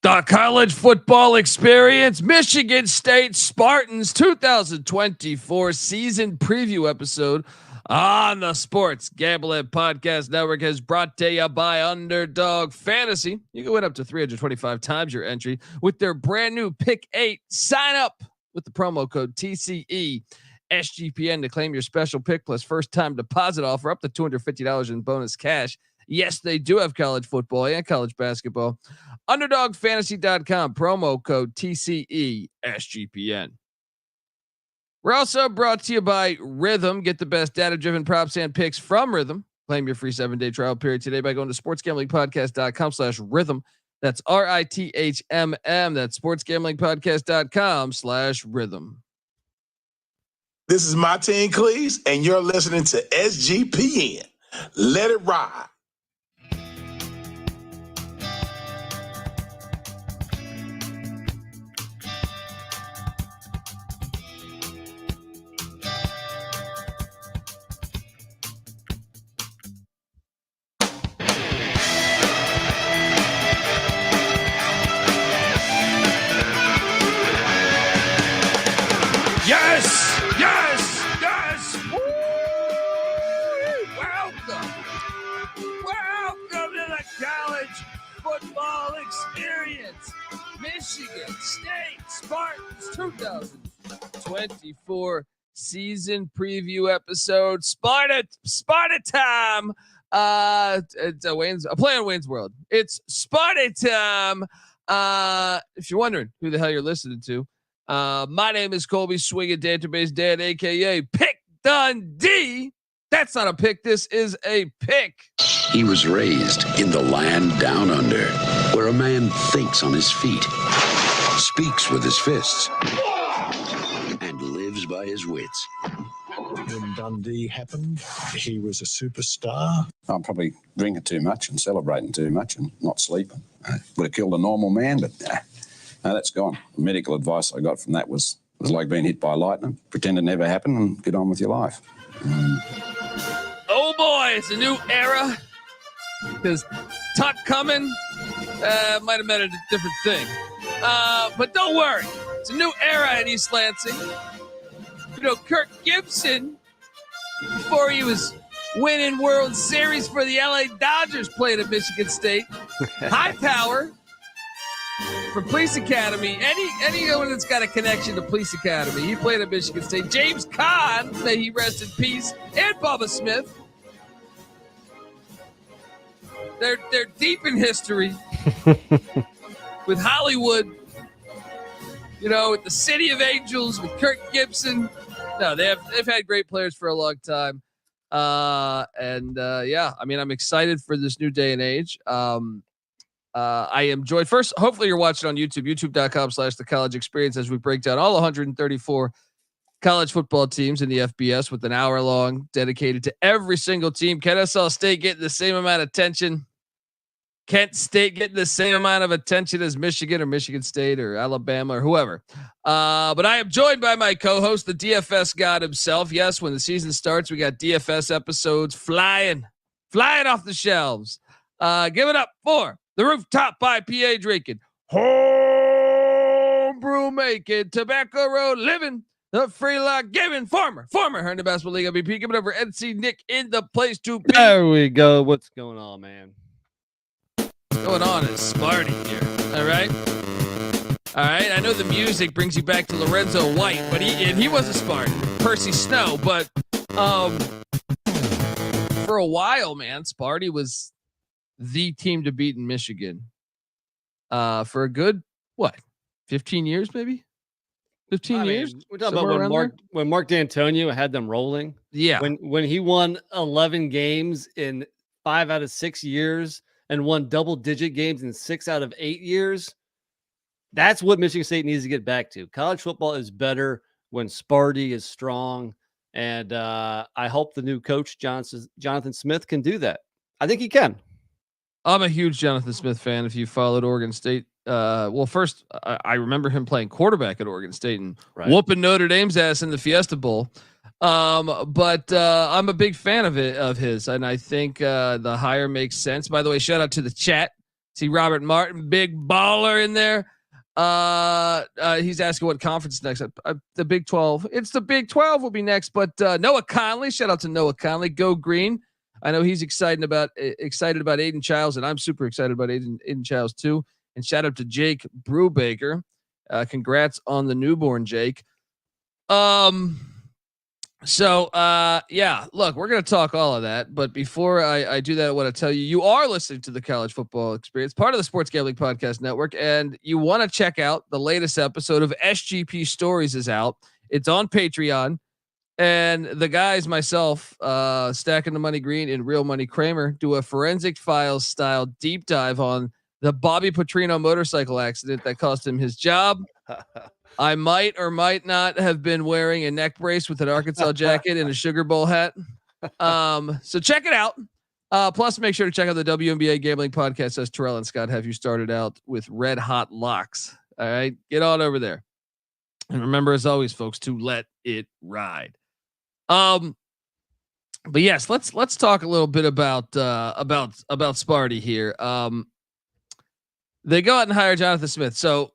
The college football experience, Michigan State Spartans 2024 season preview episode on the Sports Gambling Podcast Network is brought to you by Underdog Fantasy. You can win up to 325 times your entry with their brand new Pick 8. Sign up with the promo code TCE SGPN to claim your special pick plus first time deposit offer up to $250 in bonus cash. Yes, they do have college football and college basketball. UnderdogFantasy.com, promo code TCE SGPN. We're also brought to you by Rhythm. Get the best data-driven props and picks from Rhythm. Claim your free 7-day trial period today by going to sportsgamblingpodcast.com/rhythm. That's RITHMM. That's sportsgamblingpodcast.com/rhythm. This is Martin Cleese, and you're listening to SGPN. Let it ride. Michigan State Spartans 2024 season preview episode. Sparta time. It's a play on Wayne's World. It's Sparta time. If you're wondering who the hell you're listening to, my name is Colby Swinging Database Dad, aka Pick Dundee. That's not a pick. This is a pick. He was raised in the land down under, where a man thinks on his feet, speaks with his fists, and lives by his wits. When Dundee happened, he was a superstar. I'm probably drinking too much and celebrating too much and not sleeping. Would have killed a normal man, but no, that's gone. The medical advice I got from that was like being hit by lightning. Pretend it never happened and get on with your life. Oh boy, it's a new era. Because Tuck coming might have meant a different thing. But don't worry. It's a new era in East Lansing. You know, Kirk Gibson, before he was winning World Series for the LA Dodgers, played at Michigan State. Hightower from Police Academy. Anyone that's got a connection to Police Academy, he played at Michigan State. James Caan, may he rest in peace, and Bubba Smith. They're deep in history with Hollywood, you know, with the City of Angels, with Kirk Gibson. No, they've had great players for a long time. Yeah, I mean, I'm excited for this new day and age. I enjoyed first. Hopefully you're watching on YouTube, youtube.com/the college experience, as we break down all 134 college football teams in the FBS with an hour long dedicated to every single team. Kennesaw State getting the same amount of attention. Kent State getting the same amount of attention as Michigan or Michigan State or Alabama or whoever. But I am joined by my co-host, the DFS god himself. Yes, when the season starts, we got DFS episodes flying off the shelves. Give it up for the rooftop IPA drinking, homebrew making, tobacco road living, the free lock giving, former Herndon Basketball League MVP. Give it over NC Nick in the place to be. There we go. What's going on, man? Going on is Sparty here. All right. I know the music brings you back to Lorenzo White, but he was a Spartan. Percy Snow, but for a while, man, Sparty was the team to beat in Michigan. For a good 15 years, maybe 15 years. We're talking about when Mark D'Antonio had them rolling. Yeah. When he won 11 games in 5 out of 6 years. And won double-digit games in 6 out of 8 years. That's what Michigan State needs to get back to. College football is better when Sparty is strong, and I hope the new coach, Jonathan Smith, can do that. I think he can. I'm a huge Jonathan Smith fan. If you followed Oregon State, first I remember him playing quarterback at Oregon State and whooping Notre Dame's ass in the Fiesta Bowl. But I'm a big fan of his, and I think the hire makes sense. By the way, shout out to the chat. See Robert Martin, big baller in there. He's asking what conference next. The Big 12. It's the Big 12 will be next. But Noah Conley, shout out to Noah Conley. Go Green. I know he's excited about Aidan Chiles, and I'm super excited about Aidan Chiles too. And shout out to Jake Brubaker. Congrats on the newborn, Jake. Yeah, look, we're going to talk all of that. But before I do that, I want to tell you, you are listening to the College Football Experience, part of the Sports Gambling Podcast Network. And you want to check out the latest episode of SGP Stories is out. It's on Patreon. And the guys, myself, Stacking the Money Green and Real Money Kramer, do a Forensic Files style deep dive on the Bobby Petrino motorcycle accident that cost him his job. I might or might not have been wearing a neck brace with an Arkansas jacket and a Sugar Bowl hat. So check it out. Plus, make sure to check out the WNBA Gambling Podcast, as Terrell and Scott have you started out with red hot locks. All right, get on over there. And remember, as always, folks, to let it ride. But yes, let's talk a little bit about Sparty here. They go out and hire Jonathan Smith. So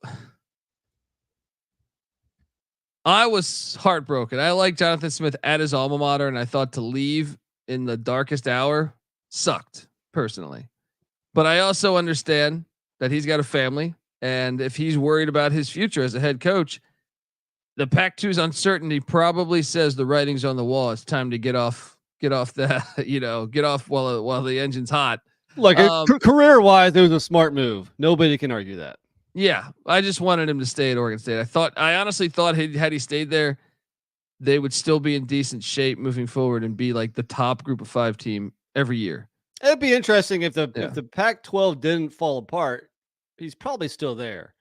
I was heartbroken. I like Jonathan Smith at his alma mater, and I thought to leave in the darkest hour sucked personally. But I also understand that he's got a family, and if he's worried about his future as a head coach, the Pac-2's uncertainty probably says the writing's on the wall. It's time to get off the, get off while the engine's hot. Like career-wise, it was a smart move. Nobody can argue that. Yeah, I just wanted him to stay at Oregon State. I honestly thought had he stayed there, they would still be in decent shape moving forward and be like the top group of 5 team every year. It'd be interesting if the Pac-12 didn't fall apart. He's probably still there,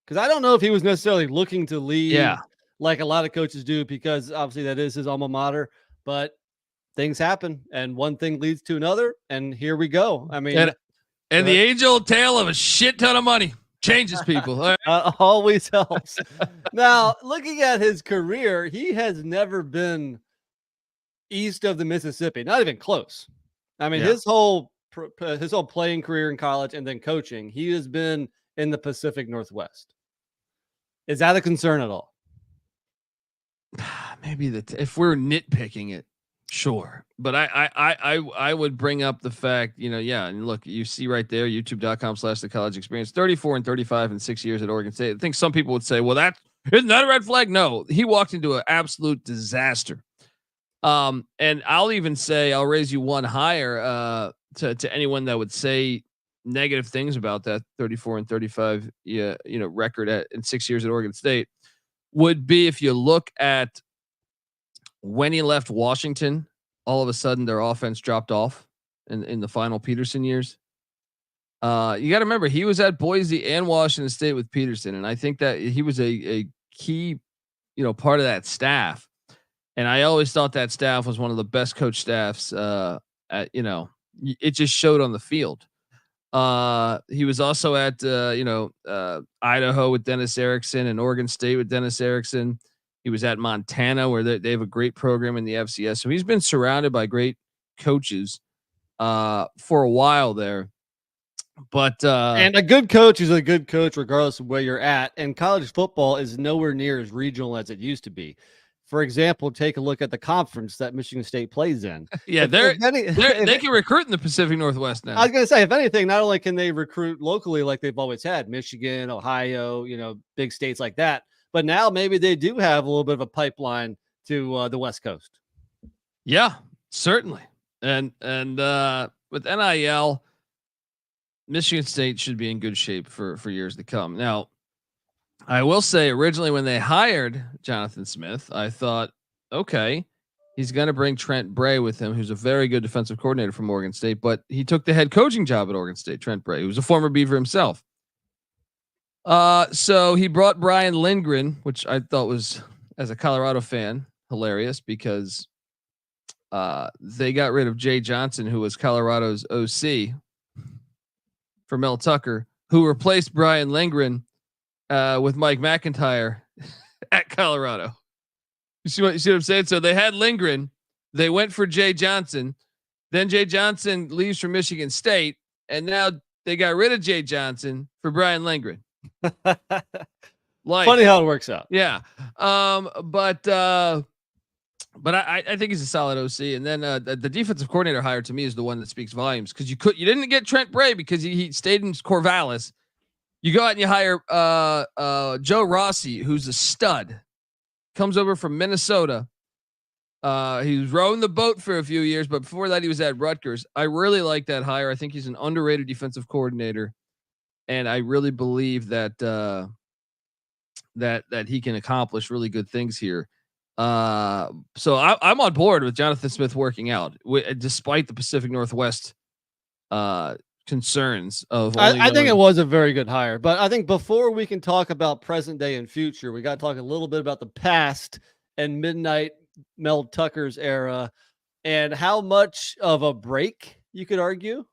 because I don't know if he was necessarily looking to leave. Yeah. Like a lot of coaches do, because obviously that is his alma mater, but things happen and one thing leads to another. And here we go. I mean, and the age old tale of a shit ton of money changes people. Always helps. Now, looking at his career, he has never been east of the Mississippi, not even close. I mean, his whole playing career in college and then coaching, he has been in the Pacific Northwest. Is that a concern at all? Maybe if we're nitpicking it, sure. But I would bring up the fact, and look, you see right there, youtube.com/the college experience, 34 and 35 in 6 years at Oregon State. I think some people would say, well, isn't that a red flag? No, he walked into an absolute disaster. And I'll even say, I'll raise you one higher, to anyone that would say negative things about that 34 and 35, record in 6 years at Oregon State, would be if you look at when he left Washington, all of a sudden their offense dropped off in the final Peterson years. You got to remember, he was at Boise and Washington State with Peterson, and I think that he was a key, part of that staff. And I always thought that staff was one of the best coach staffs. It just showed on the field. He was also at Idaho with Dennis Erickson and Oregon State with Dennis Erickson. He was at Montana, where they have a great program in the FCS. So he's been surrounded by great coaches for a while there. But and a good coach is a good coach regardless of where you're at. And college football is nowhere near as regional as it used to be. For example, take a look at the conference that Michigan State plays in. Yeah, they can recruit in the Pacific Northwest now. I was going to say, if anything, not only can they recruit locally like they've always had, Michigan, Ohio, big states like that, but now maybe they do have a little bit of a pipeline to the West Coast. Yeah, certainly. And with NIL, Michigan State should be in good shape for years to come. Now, I will say, originally when they hired Jonathan Smith, I thought, okay, he's going to bring Trent Bray with him, who's a very good defensive coordinator from Oregon State, but he took the head coaching job at Oregon State, Trent Bray, who was a former Beaver himself. So he brought Brian Lindgren, which I thought was, as a Colorado fan, hilarious, because they got rid of Jay Johnson, who was Colorado's OC, for Mel Tucker, who replaced Brian Lindgren with Mike McIntyre at Colorado. You see what I'm saying? So they had Lindgren, they went for Jay Johnson, then Jay Johnson leaves for Michigan State, and now they got rid of Jay Johnson for Brian Lindgren. Funny how it works out. Yeah. But I think he's a solid OC. And then the defensive coordinator hire to me is the one that speaks volumes, because you didn't get Trent Bray because he stayed in Corvallis. You go out and you hire Joe Rossi, who's a stud, comes over from Minnesota. He was rowing the boat for a few years, but before that he was at Rutgers. I really like that hire. I think he's an underrated defensive coordinator, and I really believe that that he can accomplish really good things here. So I'm on board with Jonathan Smith working out, despite the Pacific Northwest concerns of. I think it was a very good hire, but I think before we can talk about present day and future, we got to talk a little bit about the past and midnight Mel Tucker's era and how much of a break, you could argue,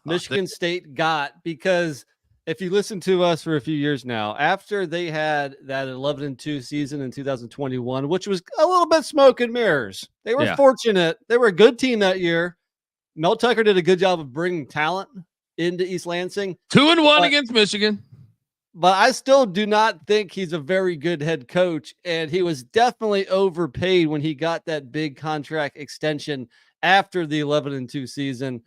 Michigan State got, because if you listen to us for a few years now, after they had that 11-2 season in 2021, which was a little bit smoke and mirrors, they were fortunate. They were a good team that year. Mel Tucker did a good job of bringing talent into East Lansing. 2-1 against Michigan. But I still do not think he's a very good head coach. And he was definitely overpaid when he got that big contract extension after the 11-2 season.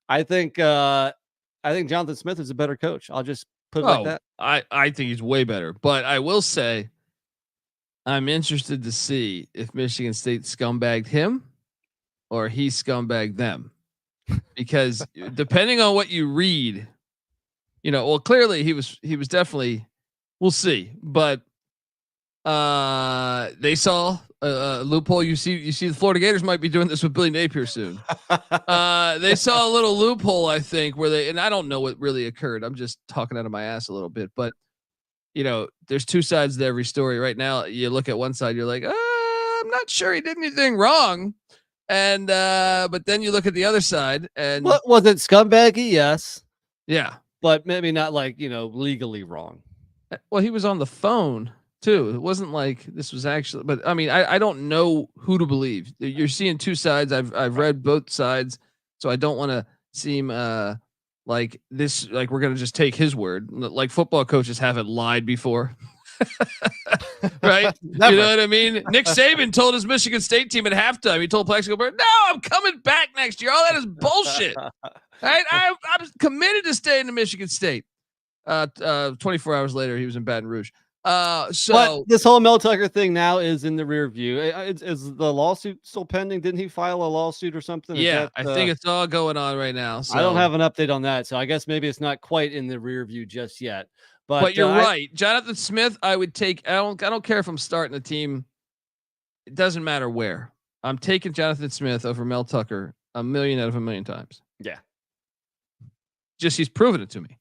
I think Jonathan Smith is a better coach. I'll just put it like that. I think he's way better. But I will say, I'm interested to see if Michigan State scumbagged him or he scumbagged them. Because depending on what you read, well, clearly he was definitely, we'll see, but they saw a loophole. You see the Florida Gators might be doing this with Billy Napier soon. They saw a little loophole, I think, and I don't know what really occurred. I'm just talking out of my ass a little bit, but there's two sides to every story right now. You look at one side, you're like, I'm not sure he did anything wrong. And, but then you look at the other side and what was it? Scumbaggy? Yes. Yeah. But maybe not like, legally wrong. Well, he was on the phone too. It wasn't like this was actually, but I mean, I don't know who to believe. You're seeing two sides. I've read both sides, so I don't want to seem like this, like we're going to just take his word. Like football coaches haven't lied before. Right? Never. You know what I mean? Nick Saban told his Michigan State team at halftime, he told Plaxico Burress, "No, I'm coming back next year." All that is bullshit. Right? I'm committed to staying to Michigan State. 24 hours later, he was in Baton Rouge. But this whole Mel Tucker thing now is in the rear view. Is the lawsuit still pending? Didn't he file a lawsuit or something? Yeah, I think it's all going on right now. So. I don't have an update on that, so I guess maybe it's not quite in the rear view just yet. But you're right. Jonathan Smith, I would take. I don't care if I'm starting a team. It doesn't matter where. I'm taking Jonathan Smith over Mel Tucker 1,000,000 out of 1,000,000 times. Yeah. Just he's proven it to me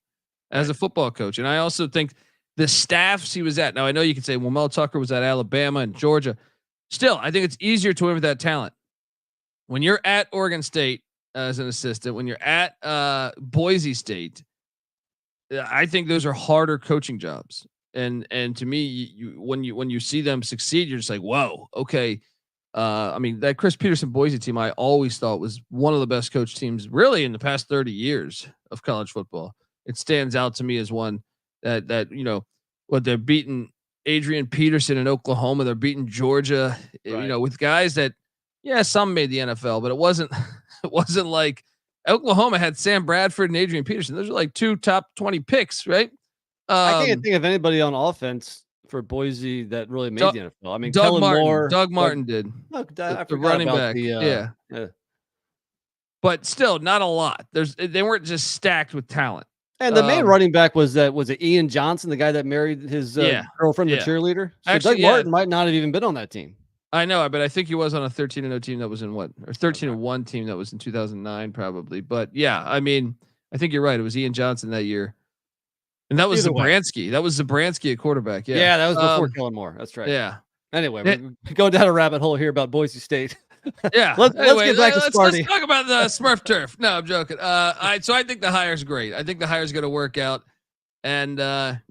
as a football coach. And I also think the staffs he was at. Now I know you can say, well, Mel Tucker was at Alabama and Georgia. Still, I think it's easier to win with that talent. When you're at Oregon State as an assistant, when you're at Boise State, I think those are harder coaching jobs. And to me, when you see them succeed, you're just like, whoa, okay. I mean, that Chris Peterson Boise team, I always thought was one of the best coach teams really in the past 30 years of college football. It stands out to me as one that they're beating Adrian Peterson in Oklahoma. They're beating Georgia, right. With guys that, some made the NFL, but it wasn't like Oklahoma had Sam Bradford and Adrian Peterson. Those are like two top 20 picks, right? I can't think of anybody on offense for Boise that really made the NFL. I mean, Doug Martin did. The running back. Yeah. But still, not a lot. They weren't just stacked with talent. And the main running back was it Ian Johnson, the guy that married his girlfriend, the cheerleader? So actually, Doug Martin might not have even been on that team. I know, but I think he was on a 13-0 team that was in or 13-1 team that was in 2009 probably. But yeah, I mean, I think you're right. It was Ian Johnson that year. And that was Zabransky. That was Zabransky at quarterback. Yeah, that was before Kellen Moore. That's right. Yeah. Anyway, we're going down a rabbit hole here about Boise State. Yeah. Let's get back to Sparty. Let's talk about the Smurf turf. No, I'm joking. So I think the hire's great. I think the hire's going to work out. And we're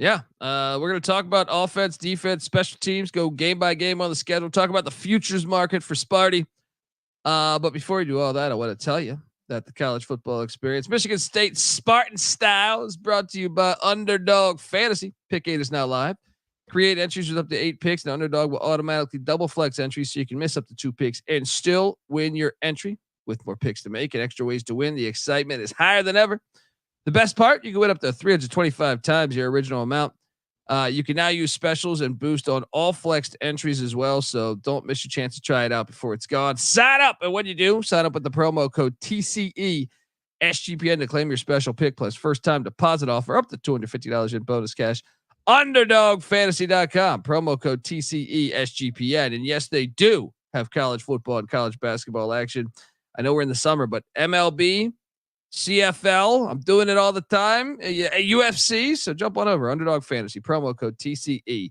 going to talk about offense, defense, special teams, go game by game on the schedule, talk about the futures market for Sparty. But before we do all that, I want to tell you that the college football experience. Michigan State Spartan Style is brought to you by Underdog Fantasy. Pick 8 is now live. Create entries with up to 8 picks, and Underdog will automatically double flex entries so you can miss up to 2 picks and still win your entry with more picks to make and extra ways to win. The excitement is higher than ever. The best part, you can win up to 325 times your original amount. You can now use specials and boost on all flexed entries as well. So don't miss your chance to try it out before it's gone. Sign up. And when you do, sign up with the promo code TCE SGPN to claim your special pick plus first time deposit offer up to $250 in bonus cash. UnderdogFantasy.com, promo code TCE SGPN. And yes, they do have college football and college basketball action. I know we're in the summer, but MLB, CFL, I'm doing it all the time. UFC, so jump on over. Underdog Fantasy, promo code TCE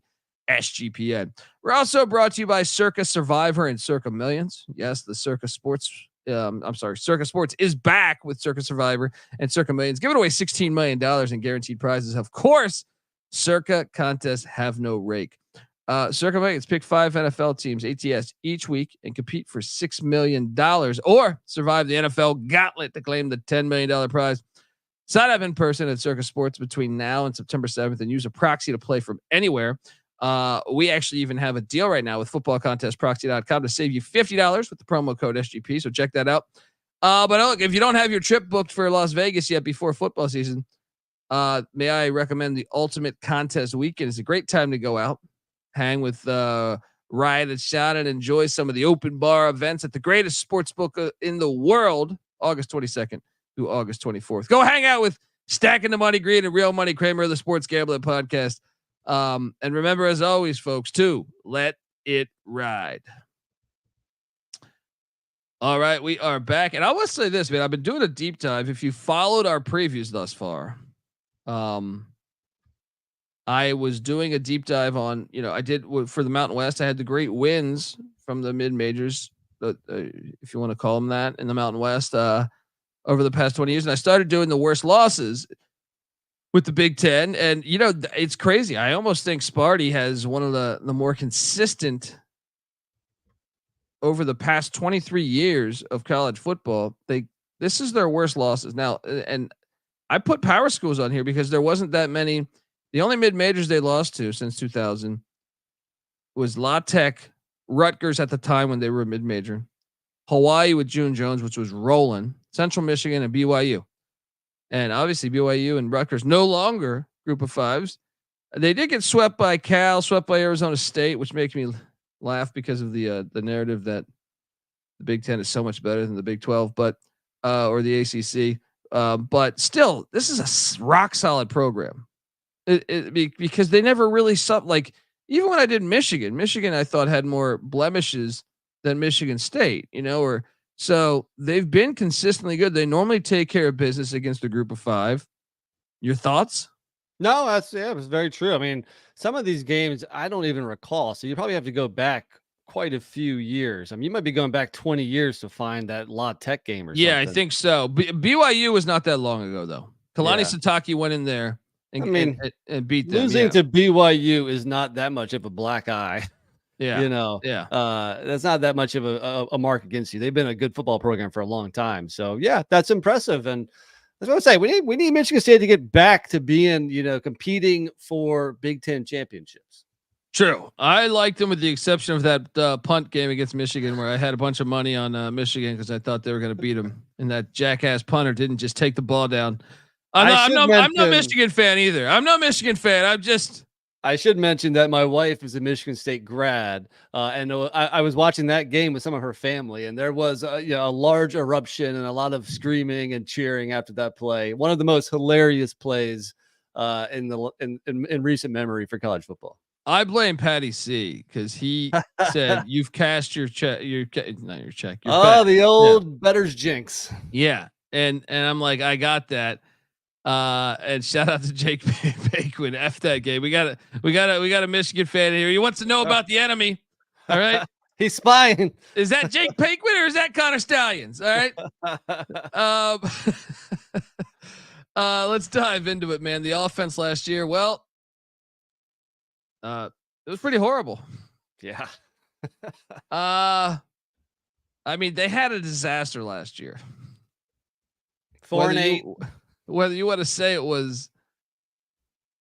SGPN. We're also brought to you by Circa Survivor and Circa Millions. Yes, the Circa Sports. Circa Sports is back with Circa Survivor and Circa Millions, giving away $16 million in guaranteed prizes. Of course, Circa contests have no rake. Circa Millions, pick 5 NFL teams, ATS, each week and compete for $6 million or survive the NFL gauntlet to claim the $10 million prize. Sign up in person at Circa Sports between now and September 7th and use a proxy to play from anywhere. We actually even have a deal right now with footballcontestproxy.com to save you $50 with the promo code SGP. So check that out. But look, if you don't have your trip booked for Las Vegas yet before football season, may I recommend the Ultimate Contest Weekend. It's a great time to go out, hang with Ryan and Sean, and enjoy some of the open bar events at the greatest sports book in the world, August 22nd through August 24th. Go hang out with Stacking the Money Green and Real Money Kramer of the Sports Gambling Podcast. And remember, as always, folks, to let it ride. All right, we are back. And I want to say this, man. I've been doing a deep dive. If you followed our previews thus far, I was doing a deep dive on, I did for the Mountain West. I had the great wins from the mid majors, if you want to call them that, in the Mountain West over the past 20 years. And I started doing the worst losses with the Big Ten. And, it's crazy. I almost think Sparty has one of the more consistent over the past 23 years of college football. This is their worst losses now. And I put power schools on here because there wasn't that many. The only mid majors they lost to since 2000 was La Tech, Rutgers at the time when they were a mid major, Hawaii with June Jones, which was rolling, Central Michigan, and BYU. And obviously BYU and Rutgers no longer group of fives. They did get swept by Cal, swept by Arizona State, which makes me laugh because of the narrative that the Big Ten is so much better than the Big 12, but or the ACC. But still, this is a rock solid program. Because they never really even when I did Michigan I thought had more blemishes than Michigan State, so they've been consistently good. They normally take care of business against a group of 5. Your thoughts? No, it's very true. I mean, some of these games I don't even recall. So you probably have to go back quite a few years. I mean, you might be going back 20 years to find that La Tech game or something. Yeah, I think so. BYU was not that long ago though. Kalani Sitake went in there. And beat them. Losing to BYU is not that much of a black eye. Yeah. That's not that much of a mark against you. They've been a good football program for a long time. So yeah, that's impressive. And that's what I say. We need Michigan State to get back to being, competing for Big Ten championships. True. I liked them with the exception of that punt game against Michigan, where I had a bunch of money on Michigan because I thought they were going to beat them, and that jackass punter didn't just take the ball down. I'm not a Michigan fan either. I'm not a Michigan fan. I should mention that my wife is a Michigan State grad, and I was watching that game with some of her family, and there was a large eruption and a lot of screaming and cheering after that play. One of the most hilarious plays in recent memory for college football. I blame Patty C because he said you've cashed your check. Not your check. The old bettor's jinx. Yeah, and I'm like, I got that. And shout out to Jake Paquin. F that game. We got a Michigan fan here. He wants to know about the enemy. All right. He's spying. Is that Jake Paquin or is that Connor Stallions? All right. Let's dive into it, man. The offense last year. Well, it was pretty horrible. Yeah. I mean, they had a disaster last year. 4-8. Whether you want to say it was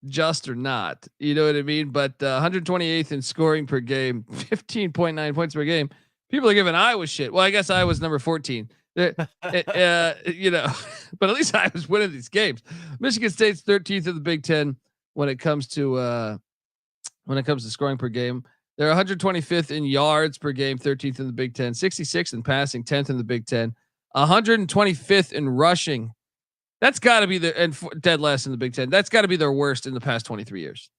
just or not, you know what I mean? But 128th in scoring per game, 15.9 points per game. People are giving Iowa shit. Well, I guess Iowa's number 14. But at least Iowa's winning these games. Michigan State's 13th in the Big Ten when it comes to scoring per game. They're 125th in yards per game, 13th in the Big Ten, 66th in passing, 10th in the Big Ten, 125th in rushing. That's got to be dead last in the Big Ten. That's got to be their worst in the past 23 years.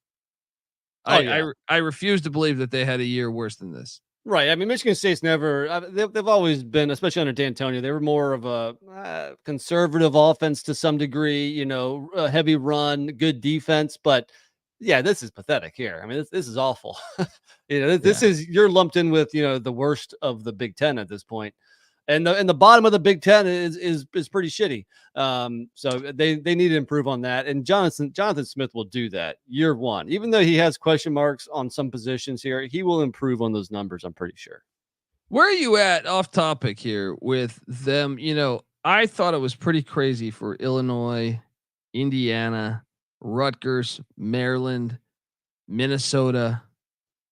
I refuse to believe that they had a year worse than this. Right. I mean, Michigan State's never. They've always been, especially under D'Antonio, they were more of a conservative offense to some degree. A heavy run, good defense, but. Yeah, this is pathetic here. I mean, this is awful. This is you're lumped in with the worst of the Big Ten at this point, and the bottom of the Big Ten is pretty shitty. So they need to improve on that. And Jonathan Smith will do that year one, even though he has question marks on some positions here. He will improve on those numbers. I'm pretty sure. Where are you at off topic here with them? I thought it was pretty crazy for Illinois, Indiana, Rutgers, Maryland, Minnesota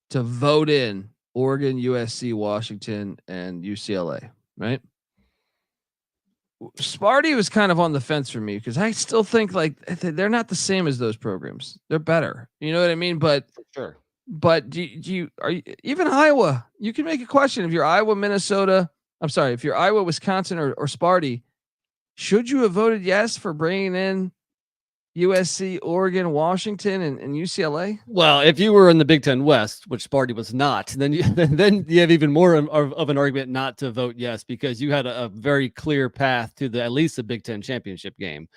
to vote in Oregon, USC, Washington, and UCLA, right? Sparty was kind of on the fence for me because I still think like they're not the same as those programs. They're better. You know what I mean? But for sure. But do you even Iowa? You can make a question if you're Iowa, Minnesota. I'm sorry, if you're Iowa, Wisconsin, or Sparty, should you have voted yes for bringing in USC, Oregon, Washington, and UCLA? Well, if you were in the Big Ten West, which Sparty was not, then you have even more of an argument not to vote yes, because you had a very clear path to at least the Big Ten championship game.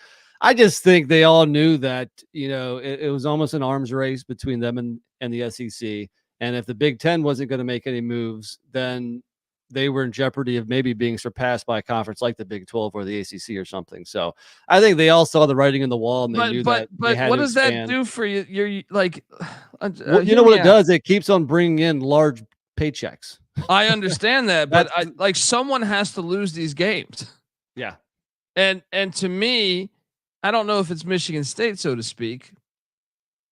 I just think they all knew that it was almost an arms race between them and the SEC, and if the Big Ten wasn't going to make any moves, then they were in jeopardy of maybe being surpassed by a conference like the Big 12 or the ACC or something. So I think they all saw the writing on the wall, and they knew that. But what does that do for you? You're like, what it does? It keeps on bringing in large paychecks. I understand that, but someone has to lose these games. Yeah. And to me, I don't know if it's Michigan State, so to speak.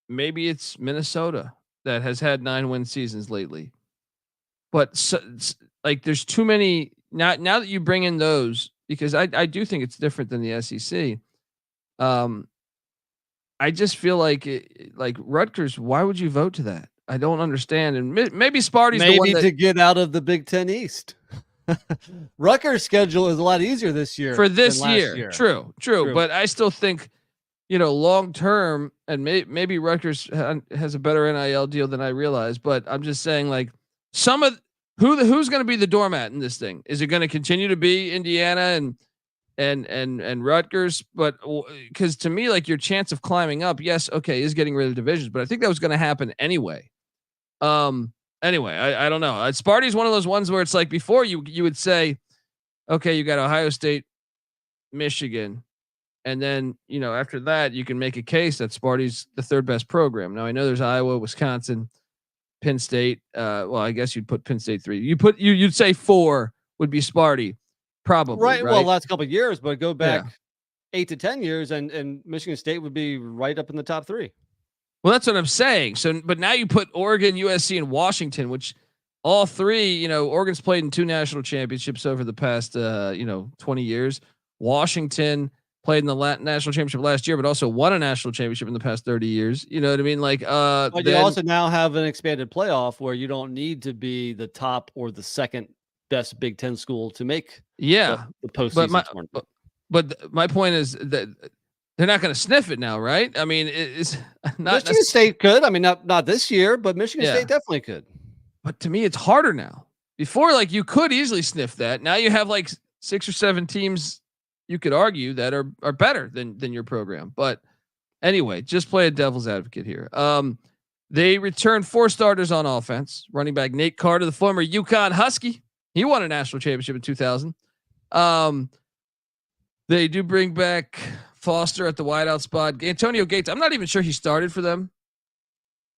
Maybe it's Minnesota that has had 9-win seasons lately. But there's too many now that you bring in those, because I do think it's different than the SEC. I just feel like Rutgers. Why would you vote to that? I don't understand. And maybe Sparty's the one to get out of the Big Ten East. Rutgers' schedule is a lot easier this year for this year. True. But I still think, long term, and maybe Rutgers has a better NIL deal than I realize. But I'm just saying, some of who's going to be the doormat in this thing? Is it going to continue to be Indiana and Rutgers? But because to me, your chance of climbing up, yes, okay, is getting rid of divisions, but I think that was going to happen anyway. Anyway, I don't know. Sparty's one of those ones where it's like before you would say, okay, you got Ohio State, Michigan, and then after that you can make a case that Sparty's the third best program. Now I know there's Iowa, Wisconsin, Penn State. Well, I guess you'd put Penn State 3. You'd say 4 would be Sparty, probably. Right. Well, last couple of years, but go back 8 to 10 years, and Michigan State would be right up in the top 3. Well, that's what I'm saying. So, but now you put Oregon, USC, and Washington, which all three, Oregon's played in 2 national championships over the past, 20 years. Washington played in the national championship last year, but also won a national championship in the past 30 years. You know what I mean? But you also now have an expanded playoff where you don't need to be the top or the second best Big Ten school to make the postseason tournament. But my point is that they're not going to sniff it now, right? I mean, it's not. Michigan State could. I mean, not this year, but Michigan State definitely could. But to me, it's harder now. Before, you could easily sniff that. Now you have 6 or 7 teams you could argue that are better than your program. But anyway, just play a devil's advocate here. They returned 4 starters on offense. Running back Nate Carter, the former UConn Husky, he won a national championship in 2000. They do bring back Foster at the wideout spot. Antonio Gates, I'm not even sure he started for them.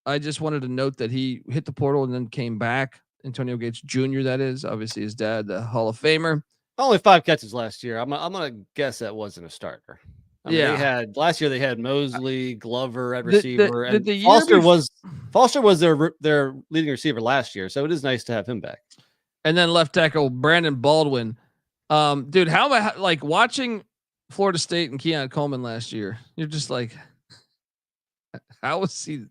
I just wanted to note that he hit the portal and then came back. Antonio Gates Jr., that is. Obviously his dad, the Hall of Famer. Only 5 catches last year. I'm gonna guess that wasn't a starter. I mean, Yeah. they had last year. They had Mosley, Glover at The- receiver, the and year Foster bef- was their leading receiver last year. So it is nice to have him back. And then left tackle Brandon Baldwin. Dude, how about like watching Florida State and Keon Coleman last year? You're just like, how was he?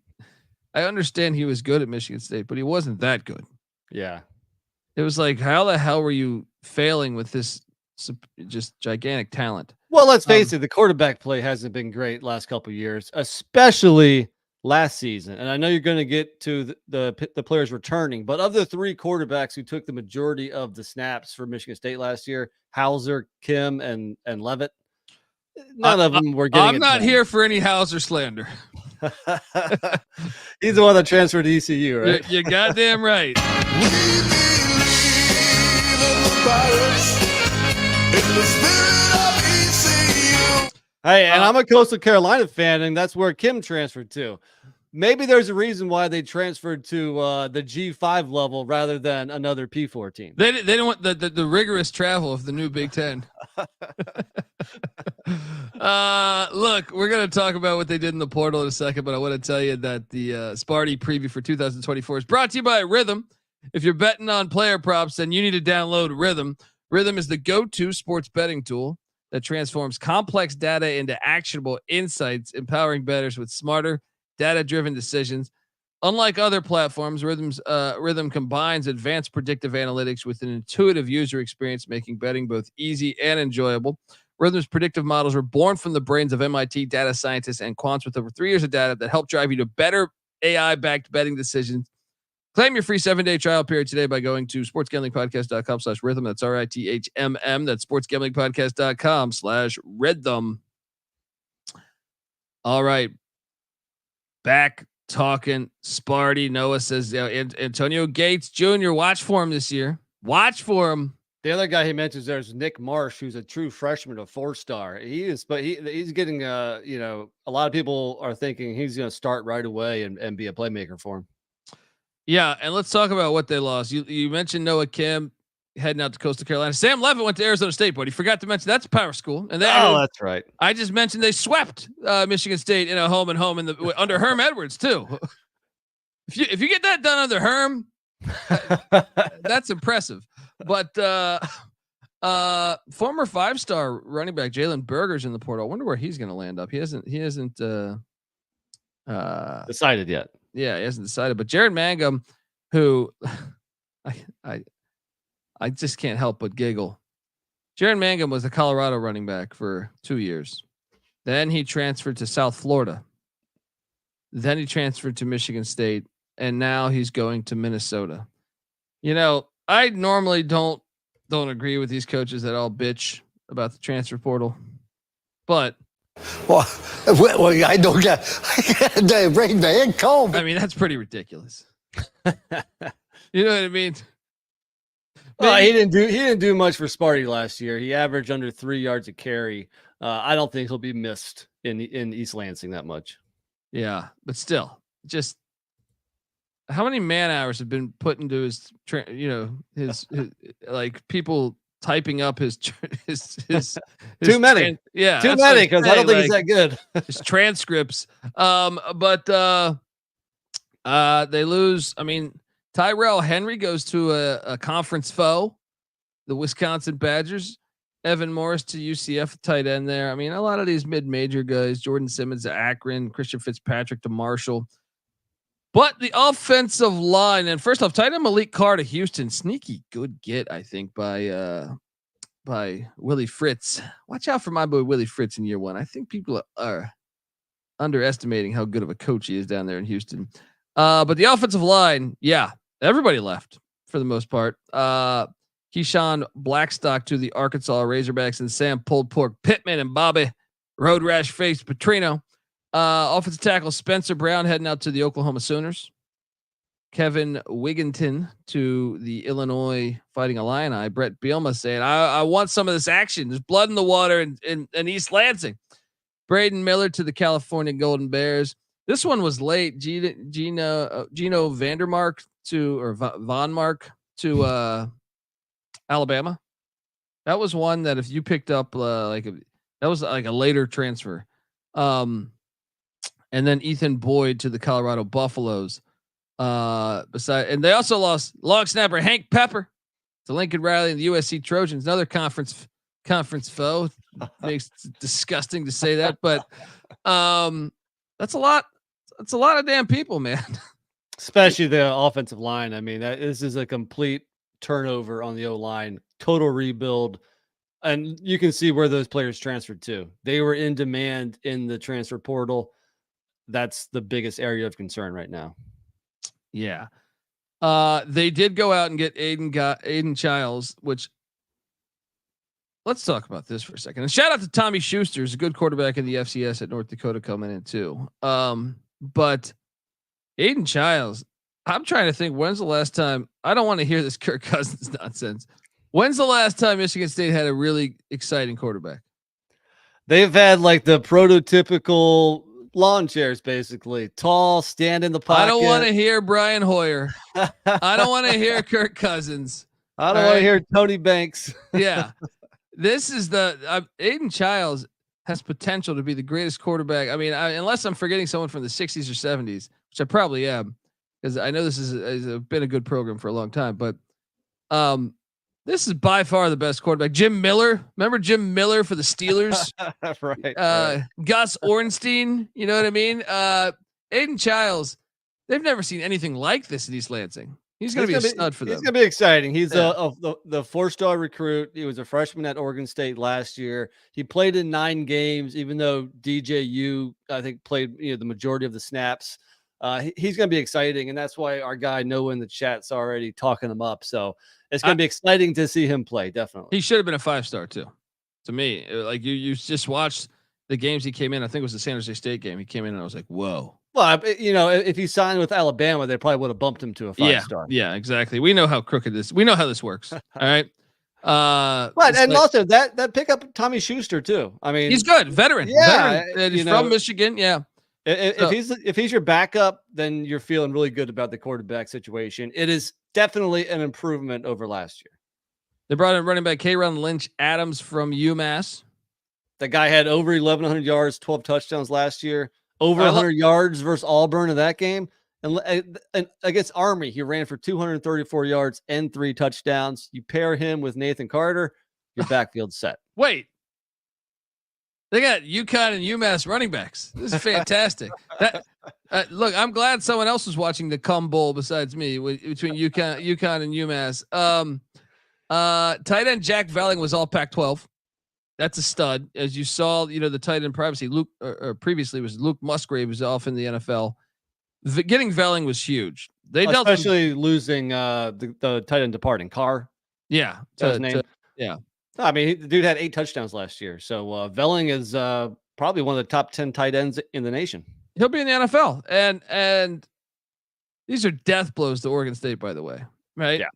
I understand he was good at Michigan State, but he wasn't that good. Yeah. It was like, how the hell were you failing with this just gigantic talent? Well, let's face it, the quarterback play hasn't been great last couple of years, especially last season. And I know you're going to get to the players returning, but of the 3 quarterbacks who took the majority of the snaps for Michigan State last year, Hauser, Kim, and Levitt, none of them were getting. I'm not here for any Hauser slander. He's the one that transferred to ECU, right? You're goddamn right. Hey, and I'm a Coastal Carolina fan, and that's where Kim transferred to. Maybe there's a reason why they transferred to the G5 level rather than another P4 team. They don't want the rigorous travel of the new Big Ten. Look, we're going to talk about what they did in the portal in a second, but I want to tell you that the Sparty preview for 2024 is brought to you by Rhythm. If you're betting on player props, then you need to download Rhythm. Rhythm is the go-to sports betting tool that transforms complex data into actionable insights, empowering bettors with smarter, data-driven decisions. Unlike other platforms, Rhythm combines advanced predictive analytics with an intuitive user experience, making betting both easy and enjoyable. Rhythm's predictive models were born from the brains of MIT data scientists and quants with over 3 years of data that help drive you to better AI-backed betting decisions. Claim your free 7-day trial period today by going to sportsgamblingpodcast.com/rhythm. That's RITHMM. That's sportsgamblingpodcast.com/rhythm. All right. Back talking Sparty. Noah says Antonio Gates Jr. Watch for him this year. Watch for him. The other guy he mentions there is Nick Marsh, who's a true freshman, a 4-star. He is, but he's getting a lot of people are thinking he's going to start right away and be a playmaker for him. Yeah, and let's talk about what they lost. You mentioned Noah Kim heading out to Coastal Carolina. Sam Levitt went to Arizona State, but he forgot to mention that's a power school. And that's right. I just mentioned they swept Michigan State in a home and home under Herm Edwards too. If you get that done under Herm, that's impressive. But former 5-star running back Jalen Berger's in the portal. I wonder where he's going to land up. He hasn't decided yet. Yeah, he hasn't decided. But Jaron Mangum, who I just can't help but giggle. Jaron Mangum was a Colorado running back for 2 years. Then he transferred to South Florida. Then he transferred to Michigan State, and now he's going to Minnesota. You know, I normally don't agree with these coaches that all bitch about the transfer portal, but well, I don't get the brain man comb. I mean, that's pretty ridiculous. You know what I mean? Well, he didn't do much for Sparty last year. He averaged under 3 yards a carry. I don't think he'll be missed in East Lansing that much. Yeah, but still, just how many man hours have been put into his his like people typing up his too many. Too many because I don't think he's that good. His transcripts. But they lose. I mean, Tyrell Henry goes to a conference foe, the Wisconsin Badgers. Evan Morris to UCF, tight end there. I mean, a lot of these mid-major guys, Jordan Simmons to Akron, Christian Fitzpatrick to Marshall. But the offensive line, and first off, tight end Malik Carr to Houston. Sneaky good get, I think, by Willie Fritz. Watch out for my boy Willie Fritz in year one. I think people are underestimating how good of a coach he is down there in Houston. But the offensive line, yeah, everybody left for the most part. Keyshawn Blackstock to the Arkansas Razorbacks, and Sam Pulled Pork Pittman and Bobby Road Rash Face Petrino. Offensive tackle Spencer Brown heading out to the Oklahoma Sooners. Kevin Wigginton to the Illinois Fighting Illini. Brett Bielema saying, I want some of this action. There's blood in the water in East Lansing. Braden Miller to the California Golden Bears. This one was late. Gino Vandermark to, or Von Mark to Alabama. That was one that if you picked up that was like a later transfer. And then Ethan Boyd to the Colorado Buffaloes. And they also lost long snapper Hank Pepper to Lincoln Riley and the USC Trojans, another conference foe. Makes it disgusting to say that, but that's a lot. That's a lot of damn people, man. Especially the offensive line. I mean, this is a complete turnover on the O-line, total rebuild. And you can see where those players transferred to. They were in demand in the transfer portal. That's the biggest area of concern right now. Yeah. They did go out and get Aidan Chiles, which let's talk about this for a second. And shout out to Tommy Schuster, who's a good quarterback in the FCS at North Dakota coming in too. But Aidan Chiles, I'm trying to think, when's the last time, I don't want to hear this Kirk Cousins nonsense. When's the last time Michigan State had a really exciting quarterback? They've had like the prototypical lawn chairs, basically tall, stand in the pocket. I don't want to hear Brian Hoyer. I don't want to hear Kirk Cousins. I don't want to hear Tony Banks. Yeah. This is Aidan Chiles has potential to be the greatest quarterback. I mean, unless I'm forgetting someone from the 60s or 70s, which I probably am, because I know this has been a good program for a long time, but this is by far the best quarterback. Jim Miller. Remember Jim Miller for the Steelers? Right. Gus Ornstein. You know what I mean? Aidan Chiles. They've never seen anything like this in East Lansing. He's going to be a stud for them. He's going to be exciting. He's the 4-star recruit. He was a freshman at Oregon State last year. He played in 9 games, even though DJU, I think, played the majority of the snaps. He's going to be exciting, and that's why our guy Noah in the chat's already talking him up. So it's going to be exciting to see him play. Definitely, he should have been a 5-star too. To me, like you just watched the games he came in. I think it was the San Jose State game. He came in, and I was like, whoa. Well, if he signed with Alabama, they probably would have bumped him to a 5-star. Yeah, exactly. We know how crooked this. We know how this works. All right. But and also that pickup Tommy Schuster too. I mean, he's good, veteran. Yeah, he's from Michigan. Yeah. If he's your backup, then you're feeling really good about the quarterback situation. It is definitely an improvement over last year. They brought in running back Jaron Lynch Adams from UMass. The guy had over 1,100 yards, 12 touchdowns last year. Over 100 yards versus Auburn in that game. And against Army, he ran for 234 yards and 3 touchdowns. You pair him with Nathan Carter, your backfield's set. Wait. They got UConn and UMass running backs. This is fantastic. Look, I'm glad someone else was watching the Cum Bowl besides me between UConn and UMass. Tight end Jack Velling was all Pac-12. That's a stud. As you saw, the tight end privacy Luke previously was Luke Musgrave, was off in the NFL. Getting Velling was huge. They especially losing the tight end departing Carr. Yeah, yeah. I mean, the dude had 8 touchdowns last year. So Velling is probably one of the top 10 tight ends in the nation. He'll be in the NFL, and these are death blows to Oregon State, by the way. Right? Yeah.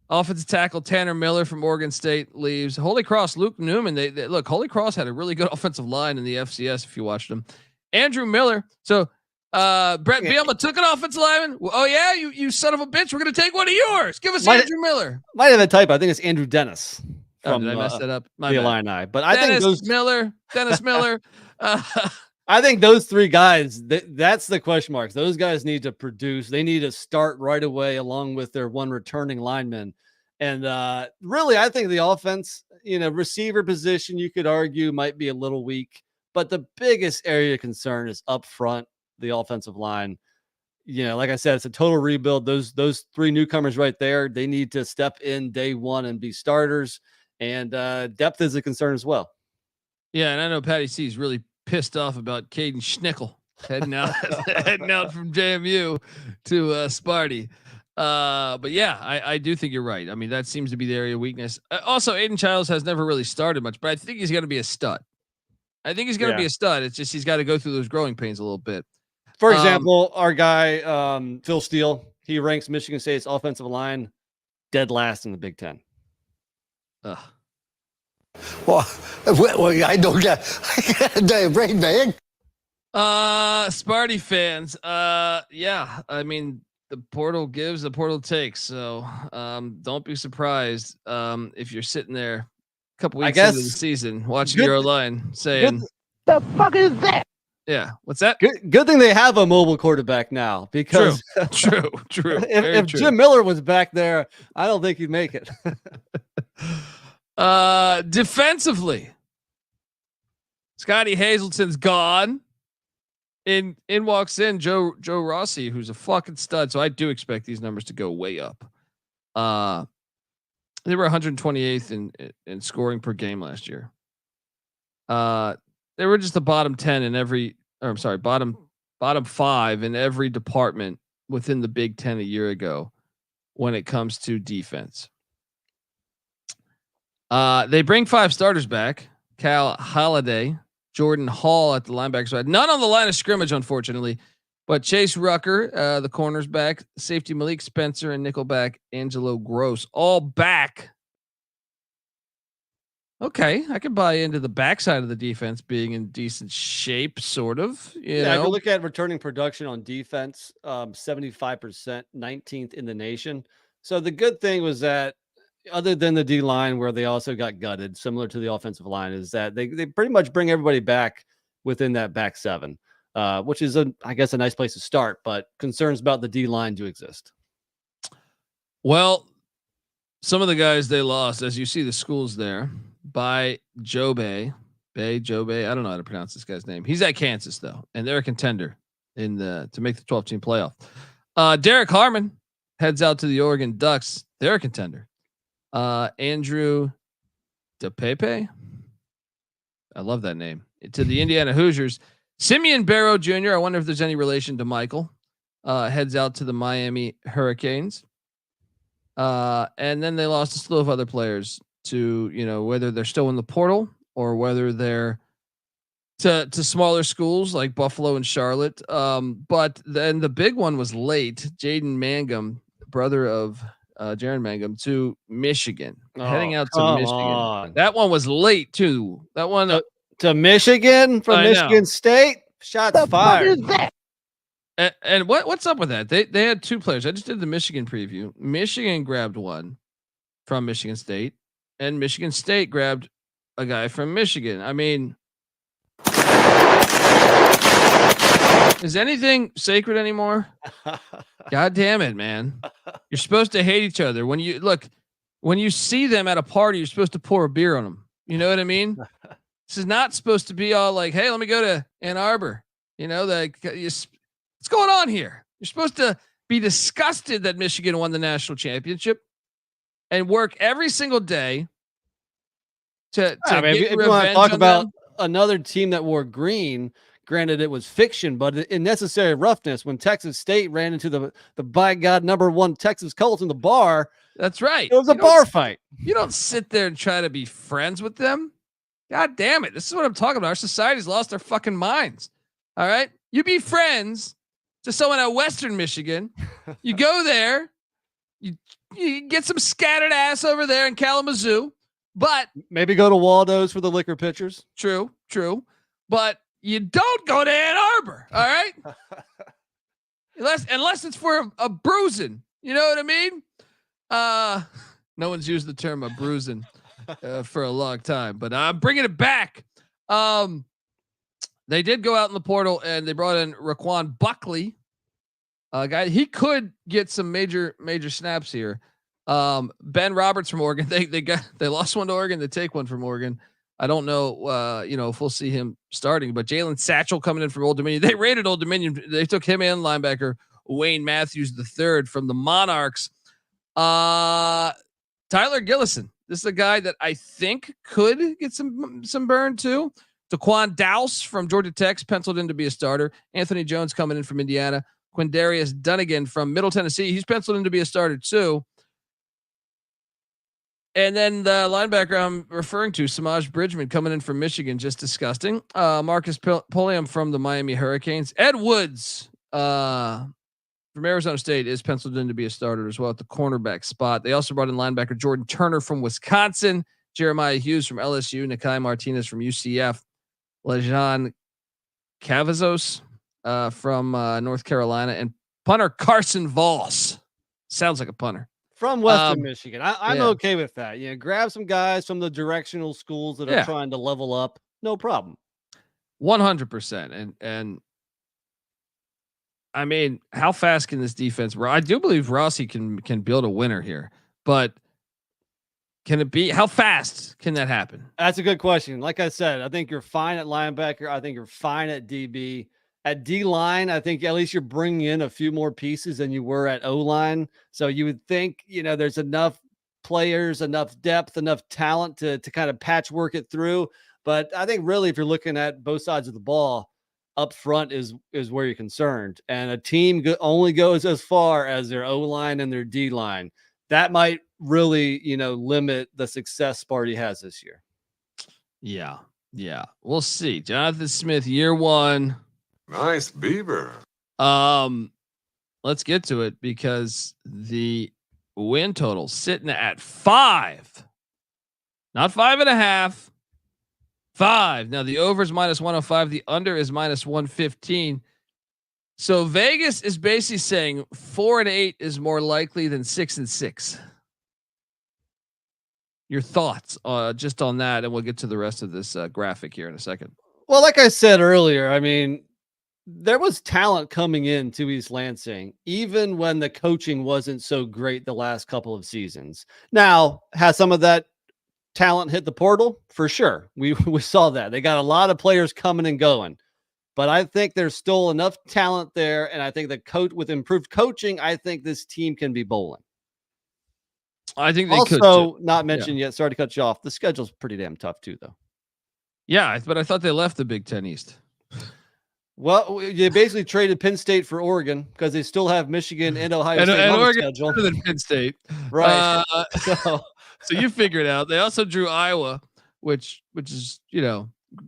Offensive tackle Tanner Miller from Oregon State leaves. Holy Cross, Luke Newman. They look. Holy Cross had a really good offensive line in the FCS. If you watched them, Andrew Miller. So Brett Bielema took an offensive lineman. Oh yeah, you son of a bitch. We're gonna take one of yours. Give us Andrew Miller. Might have a typo. I think it's Andrew Dennis. Did I mess that up? The Illini. But I think Dennis Miller. I think those 3 guys, that's the question marks. Those guys need to produce. They need to start right away along with their one returning lineman. And really, I think the offense, receiver position, you could argue might be a little weak. But the biggest area of concern is up front, the offensive line. Like I said, it's a total rebuild. Those 3 newcomers right there, they need to step in day one and be starters. And depth is a concern as well. Yeah, and I know Patty C is really pissed off about Caden Schnickel heading out from JMU to Sparty. But yeah, I do think you're right. I mean, that seems to be the area of weakness. Also, Aidan Chiles has never really started much, but I think he's going to be a stud. Be a stud. It's just he's got to go through those growing pains a little bit. For example, our guy Phil Steele, he ranks Michigan State's offensive line dead last in the Big Ten. Well, I don't get the brain bag. Sparty fans. Yeah, I mean, the portal gives, the portal takes. So don't be surprised if you're sitting there couple weeks guess into the season, watching good- your line saying, good- "The fuck is that?" Yeah, what's that? Good thing they have a mobile quarterback now, because True. if Jim Miller was back there, I don't think he'd make it. Defensively, Scotty Hazelton's gone. In walks in Joe Rossi, who's a fucking stud. So I do expect these numbers to go way up. They were 128th in scoring per game last year. They were just the bottom 10 in every, or I'm sorry, bottom 5 in every department within the Big Ten a year ago when it comes to defense. They bring 5 starters back: Cal Holiday, Jordan Hall at the linebacker side. None on the line of scrimmage, unfortunately, but Chase Rucker, the corners back, safety Malik Spencer, and nickelback Angelo Gross, all back. Okay, I can buy into the backside of the defense being in decent shape, sort of. You know? If you look at returning production on defense, 75%, 19th in the nation. So the good thing was that, other than the D line, where they also got gutted, similar to the offensive line, is that they pretty much bring everybody back within that back 7, which is I guess a nice place to start, but concerns about the D line do exist. Well, some of the guys they lost, as you see the schools there, by Jobe. I don't know how to pronounce this guy's name. He's at Kansas though, and they're a contender to make the 12-team playoff. Derek Harmon heads out to the Oregon Ducks. They're a contender. Andrew DePepe. I love that name. To the Indiana Hoosiers. Simeon Barrow Jr. I wonder if there's any relation to Michael. Heads out to the Miami Hurricanes. And then they lost a slew of other players to, whether they're still in the portal or whether they're to smaller schools like Buffalo and Charlotte. But then the big one was late. Jaden Mangum, brother of Jaron Mangum, to Michigan, heading out to Michigan. On. That one was late too. That one to Michigan from Michigan State. Shots fired. And what's up with that? They had 2 players. I just did the Michigan preview. Michigan grabbed one from Michigan State, and Michigan State grabbed a guy from Michigan. I mean, is anything sacred anymore? God damn it, man. You're supposed to hate each other. When you see them at a party, you're supposed to pour a beer on them. You know what I mean? This is not supposed to be all like, hey, let me go to Ann Arbor. What's going on here? You're supposed to be disgusted that Michigan won the national championship and work every single day to if you want to talk about another team that wore green. Granted, it was fiction, but in necessary roughness, when Texas State ran into the by God #1 Texas Colts in the bar, that's right. It was a bar fight. You don't sit there and try to be friends with them. God damn it! This is what I'm talking about. Our society's lost their fucking minds. All right, you be friends to someone at Western Michigan. You go there, you get some scattered ass over there in Kalamazoo, but maybe go to Waldo's for the liquor pitchers. True, but you don't go to Ann Arbor, all right? unless it's for a bruising, you know what I mean? No one's used the term a bruising for a long time, but I'm bringing it back. They did go out in the portal and they brought in Raquan Buckley, a guy. He could get some major snaps here. Ben Roberts from Oregon. They lost one to Oregon. They take one from Oregon. I don't know, if we'll see him starting, but Jalen Satchel coming in from Old Dominion. They raided Old Dominion. They took him and linebacker Wayne Matthews III from the Monarchs. Tyler Gillison. This is a guy that I think could get some burn too. Daquan Dowse from Georgia Tech penciled in to be a starter. Anthony Jones coming in from Indiana. Quindarius Dunnigan from Middle Tennessee. He's penciled in to be a starter too. And then the linebacker I'm referring to, Samaj Bridgman, coming in from Michigan, just disgusting. Marcus Pulliam from the Miami Hurricanes. Ed Woods from Arizona State is penciled in to be a starter as well at the cornerback spot. They also brought in linebacker Jordan Turner from Wisconsin, Jeremiah Hughes from LSU, Nikai Martinez from UCF, Lejan Cavazos from North Carolina, and punter Carson Voss. Sounds like a punter. from Western Michigan. I'm yeah. okay with that. Grab some guys from the directional schools that are trying to level up. No problem. 100%. And I mean, how fast can this defense? I do believe Rossi can build a winner here, but can it be? How fast can that happen? That's a good question. Like I said, I think you're fine at linebacker. I think you're fine at DB. At D line, I think at least you're bringing in a few more pieces than you were at O line. So you would think, there's enough players, enough depth, enough talent to kind of patchwork it through. But I think really, if you're looking at both sides of the ball, up front is where you're concerned. And a team only goes as far as their O line and their D line. That might really, limit the success Sparty has this year. Yeah. We'll see. Jonathan Smith, year one. Nice Beaver. Let's get to it because the win total sitting at 5, not 5.5. 5. Now the over is -105. The under is -115. So Vegas is basically saying 4 and 8 is more likely than 6 and 6. Your thoughts just on that, and we'll get to the rest of this graphic here in a second. Well, like I said earlier, I mean, there was talent coming in to East Lansing, even when the coaching wasn't so great the last couple of seasons. Now, has some of that talent hit the portal? For sure. We saw that. They got a lot of players coming and going. But I think there's still enough talent there, and I think the coach with improved coaching, I think this team can be bowling. I think they also not mentioned yet. Sorry to cut you off. The schedule's pretty damn tough too, though. Yeah, but I thought they left the Big Ten East. Well, you basically traded Penn State for Oregon because they still have Michigan and Ohio State on the schedule. Better than Penn State, right? So you figure it out. They also drew Iowa, which is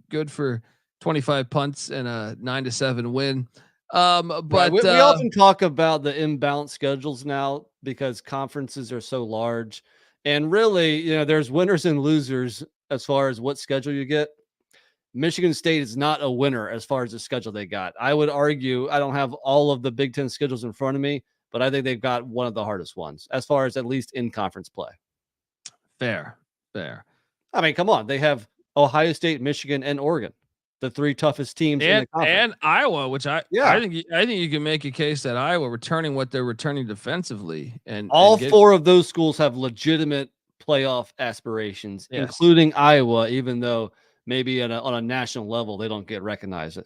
good for 25 punts and a 9-7 win. But we often talk about the imbalanced schedules now because conferences are so large, and really, there's winners and losers as far as what schedule you get. Michigan State is not a winner as far as the schedule they got. I would argue, I don't have all of the Big Ten schedules in front of me, but I think they've got one of the hardest ones as far as at least in conference play. Fair. I mean, come on. They have Ohio State, Michigan, and Oregon, the 3 toughest teams in the conference. And Iowa, which I think you can make a case that Iowa returning what they're returning defensively, and all 4 of those schools have legitimate playoff aspirations, including Iowa, even though maybe on a national level, they don't get recognized.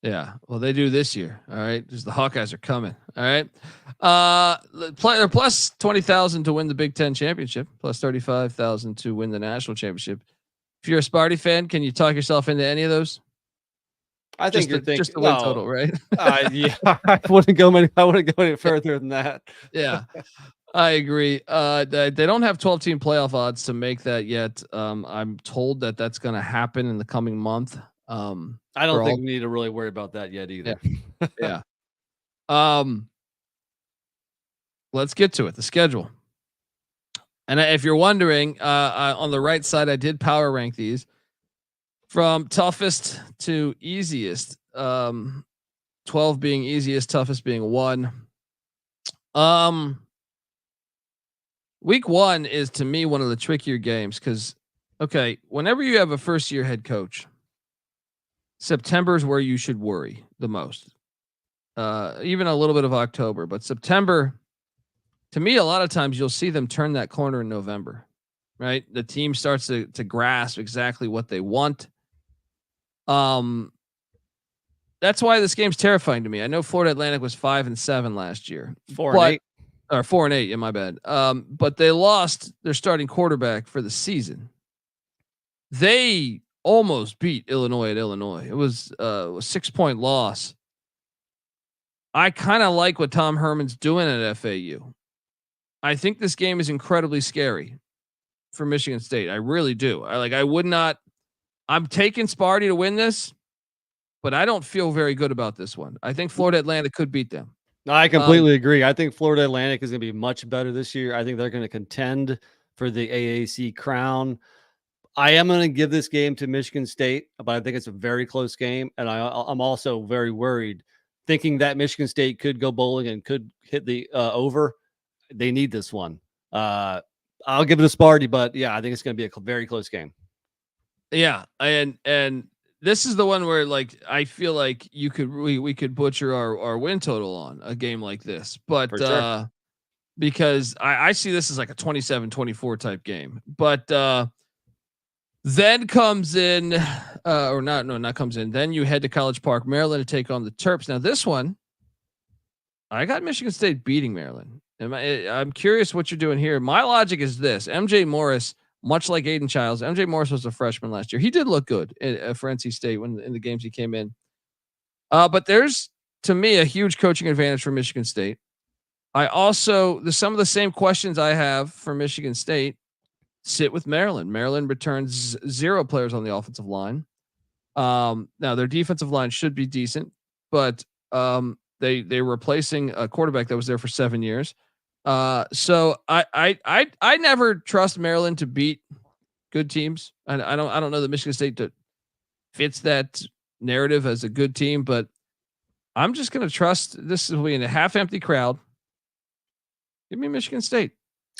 Yeah. Well, they do this year. All right. Just the Hawkeyes are coming. All right. They're plus 20,000 to win the Big Ten championship, plus 35,000 to win the national championship. If you're a Sparty fan, can you talk yourself into any of those? I think you're thinking just the win total, right? Yeah. I wouldn't go any further than that. Yeah. I agree. They don't have 12-team playoff odds to make that yet. I'm told that that's going to happen in the coming month. I don't think we need to really worry about that yet either. Yeah. Let's get to it. The schedule. And if you're wondering, on the right side, I did power rank these from toughest to easiest. 12 being easiest, toughest being 1. Week 1 is to me one of the trickier games because, whenever you have a first year head coach, September is where you should worry the most. Even a little bit of October, but September, to me, a lot of times you'll see them turn that corner in November, right? The team starts to grasp exactly what they want. That's why this game's terrifying to me. I know Florida Atlantic was 5-7 last year. 4-8. Or 4-8, yeah, my bad. But they lost their starting quarterback for the season. They almost beat Illinois at Illinois. It was a 6-point loss. I kind of like what Tom Herman's doing at FAU. I think this game is incredibly scary for Michigan State. I really do. I'm taking Sparty to win this, but I don't feel very good about this one. I think Florida Atlantic could beat them. I completely agree. I think Florida Atlantic is going to be much better this year. I think they're going to contend for the AAC crown. I am going to give this game to Michigan State, but I think it's a very close game. And I'm also very worried thinking that Michigan State could go bowling and could hit the over. they need this one. I'll give it a Sparty, but yeah, I think it's going to be a very close game. Yeah, and this is the one where like I feel like we could butcher our win total on a game like this, but sure. Because I see this as like a 27-24 type game, but then comes in not comes in. Then you head to College Park, Maryland, to take on the Terps. Now this one, I got Michigan State beating Maryland. I'm curious what you're doing here. My logic is this: MJ Morris. Much like Aidan Chiles, MJ Morris was a freshman last year. He did look good for NC State in the games he came in. But there's, to me, a huge coaching advantage for Michigan State. Some of the same questions I have for Michigan State sit with Maryland. Maryland returns 0 players on the offensive line. Now their defensive line should be decent, but they're replacing a quarterback that was there for 7 years. So I never trust Maryland to beat good teams. I don't know that Michigan State fits that narrative as a good team, but I'm just going to trust this will be in a half empty crowd. Give me Michigan State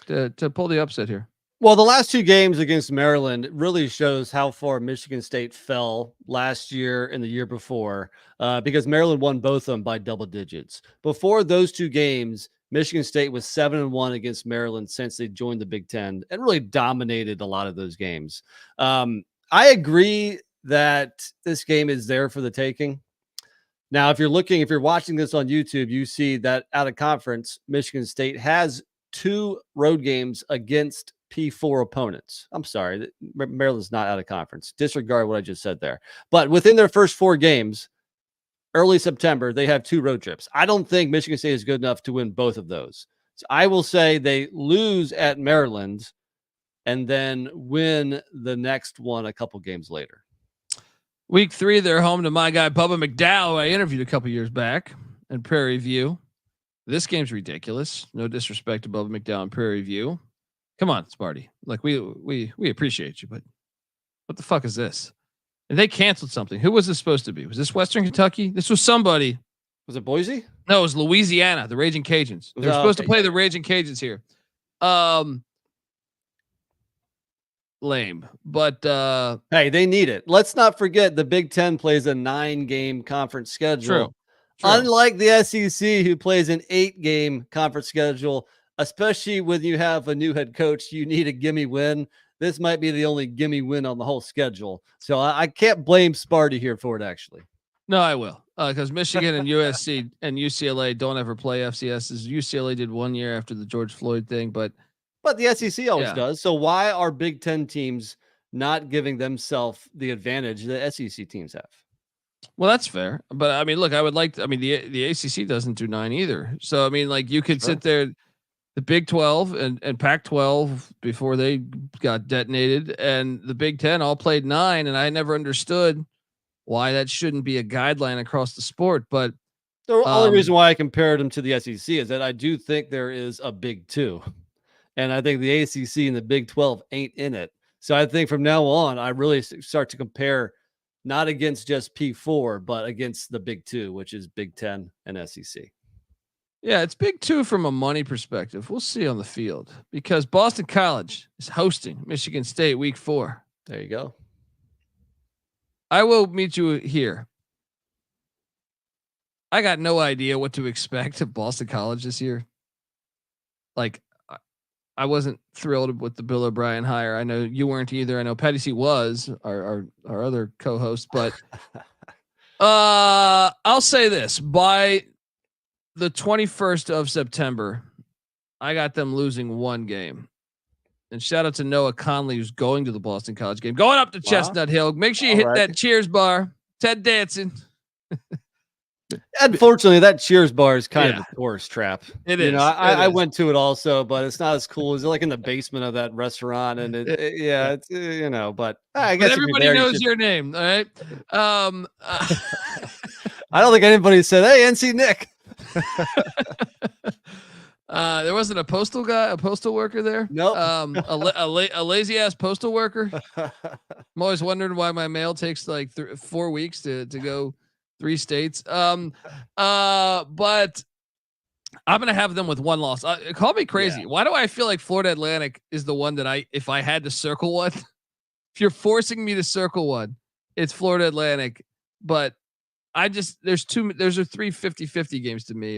to pull the upset here. Well, the last 2 games against Maryland really shows how far Michigan State fell last year and the year before, because Maryland won both of them by double digits. Before those 2 games, Michigan State was 7-1 against Maryland since they joined the Big Ten and really dominated a lot of those games. I agree that this game is there for the taking. Now, if you're watching this on YouTube, you see that out of conference, Michigan State has 2 road games against P4 opponents. I'm sorry, Maryland's not out of conference. Disregard what I just said there. But within their first 4 games, early September, they have 2 road trips. I don't think Michigan State is good enough to win both of those. So I will say they lose at Maryland and then win the next one a couple games later. Week 3, they're home to my guy Bubba McDowell, who I interviewed a couple years back in Prairie View. This game's ridiculous. No disrespect to Bubba McDowell in Prairie View. Come on, Sparty. Like we appreciate you, but what the fuck is this? And they canceled something. Who was this supposed to be? Was this Western Kentucky? This was somebody. Was it Boise? No, it was Louisiana, the Raging Cajuns. They were supposed to play the Raging Cajuns here. Lame. But hey, they need it. Let's not forget the Big Ten plays a 9-game conference schedule. True. Unlike the SEC, who plays an 8-game conference schedule, especially when you have a new head coach, you need a gimme win. This might be the only gimme win on the whole schedule. So I can't blame Sparty here for it, actually. No, I will. Because Michigan and USC and UCLA don't ever play FCSs. UCLA did 1 year after the George Floyd thing, but the SEC always does. So why are Big Ten teams not giving themselves the advantage the SEC teams have? Well, that's fair. But I mean, look, the ACC doesn't do 9 either. So, I mean, like you could sit there, the Big 12 and Pac-12 before they got detonated, and the Big 10 all played 9. And I never understood why that shouldn't be a guideline across the sport. But the only reason why I compared them to the SEC is that I do think there is a Big 2. And I think the ACC and the Big 12 ain't in it. So I think from now on, I really start to compare not against just P4, but against the Big 2, which is Big 10 and SEC. Yeah, it's Big 2 from a money perspective. We'll see on the field because Boston College is hosting Michigan State week 4. There you go. I will meet you here. I got no idea what to expect of Boston College this year. Like, I wasn't thrilled with the Bill O'Brien hire. I know you weren't either. I know Patty C was our other co-host, but I'll say this: by the 21st of September, I got them losing 1 game. And shout out to Noah Conley, who's going to the Boston College game, going up to Chestnut Hill. Make sure you hit that Cheers bar. Ted dancing. Unfortunately, that Cheers bar is kind of a tourist trap. It is. I went to it also, but it's not as cool. It's like in the basement of that restaurant, and it's but I guess everybody knows your name. All right. I don't think anybody said, "Hey, NC Nick." There wasn't a postal worker there. Nope. A lazy ass postal worker. I'm always wondering why my mail takes like 4 weeks to go 3 states. But I'm gonna have them with one loss. Call me crazy. Why do I feel like Florida Atlantic is the one that if I had to circle one, if you're forcing me to circle one, it's Florida Atlantic. But there's a 3 50-50 games to me.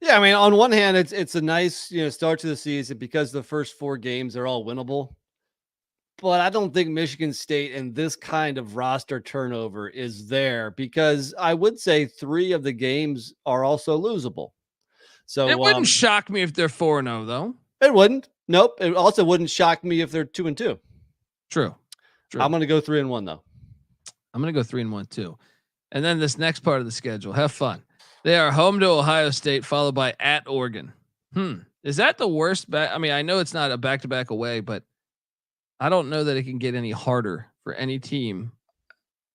Yeah, I mean, on one hand, it's a nice start to the season because the first 4 games are all winnable. But I don't think Michigan State and this kind of roster turnover is there, because I would say 3 of the games are also losable. So it wouldn't shock me if they're 4-0 though. It wouldn't. Nope. It also wouldn't shock me if they're 2-2. True. I'm going to go 3-1 though. I'm going to go 3-1 too. And then this next part of the schedule, have fun. They are home to Ohio State, followed by at Oregon. Is that the worst I mean, I know it's not a back-to-back away, but I don't know that it can get any harder for any team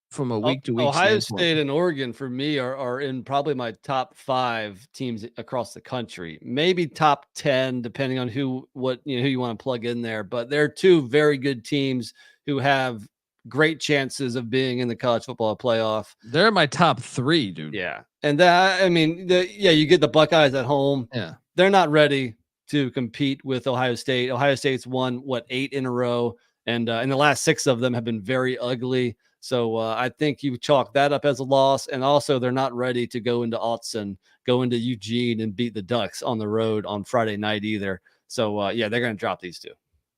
from a week to week. Ohio State and Oregon for me are in probably my top 5 teams across the country, maybe top 10, depending on who you want to plug in there. But they're 2 very good teams who have great chances of being in the college football playoff. They're my top 3, dude. Yeah. And that, I mean, you get the Buckeyes at home. Yeah. They're not ready to compete with Ohio State. Ohio State's won 8 in a row, and in the last 6 of them have been very ugly. So I think you chalk that up as a loss, and also they're not ready to go into Autzen, go into Eugene, and beat the Ducks on the road on Friday night either. So they're going to drop these 2.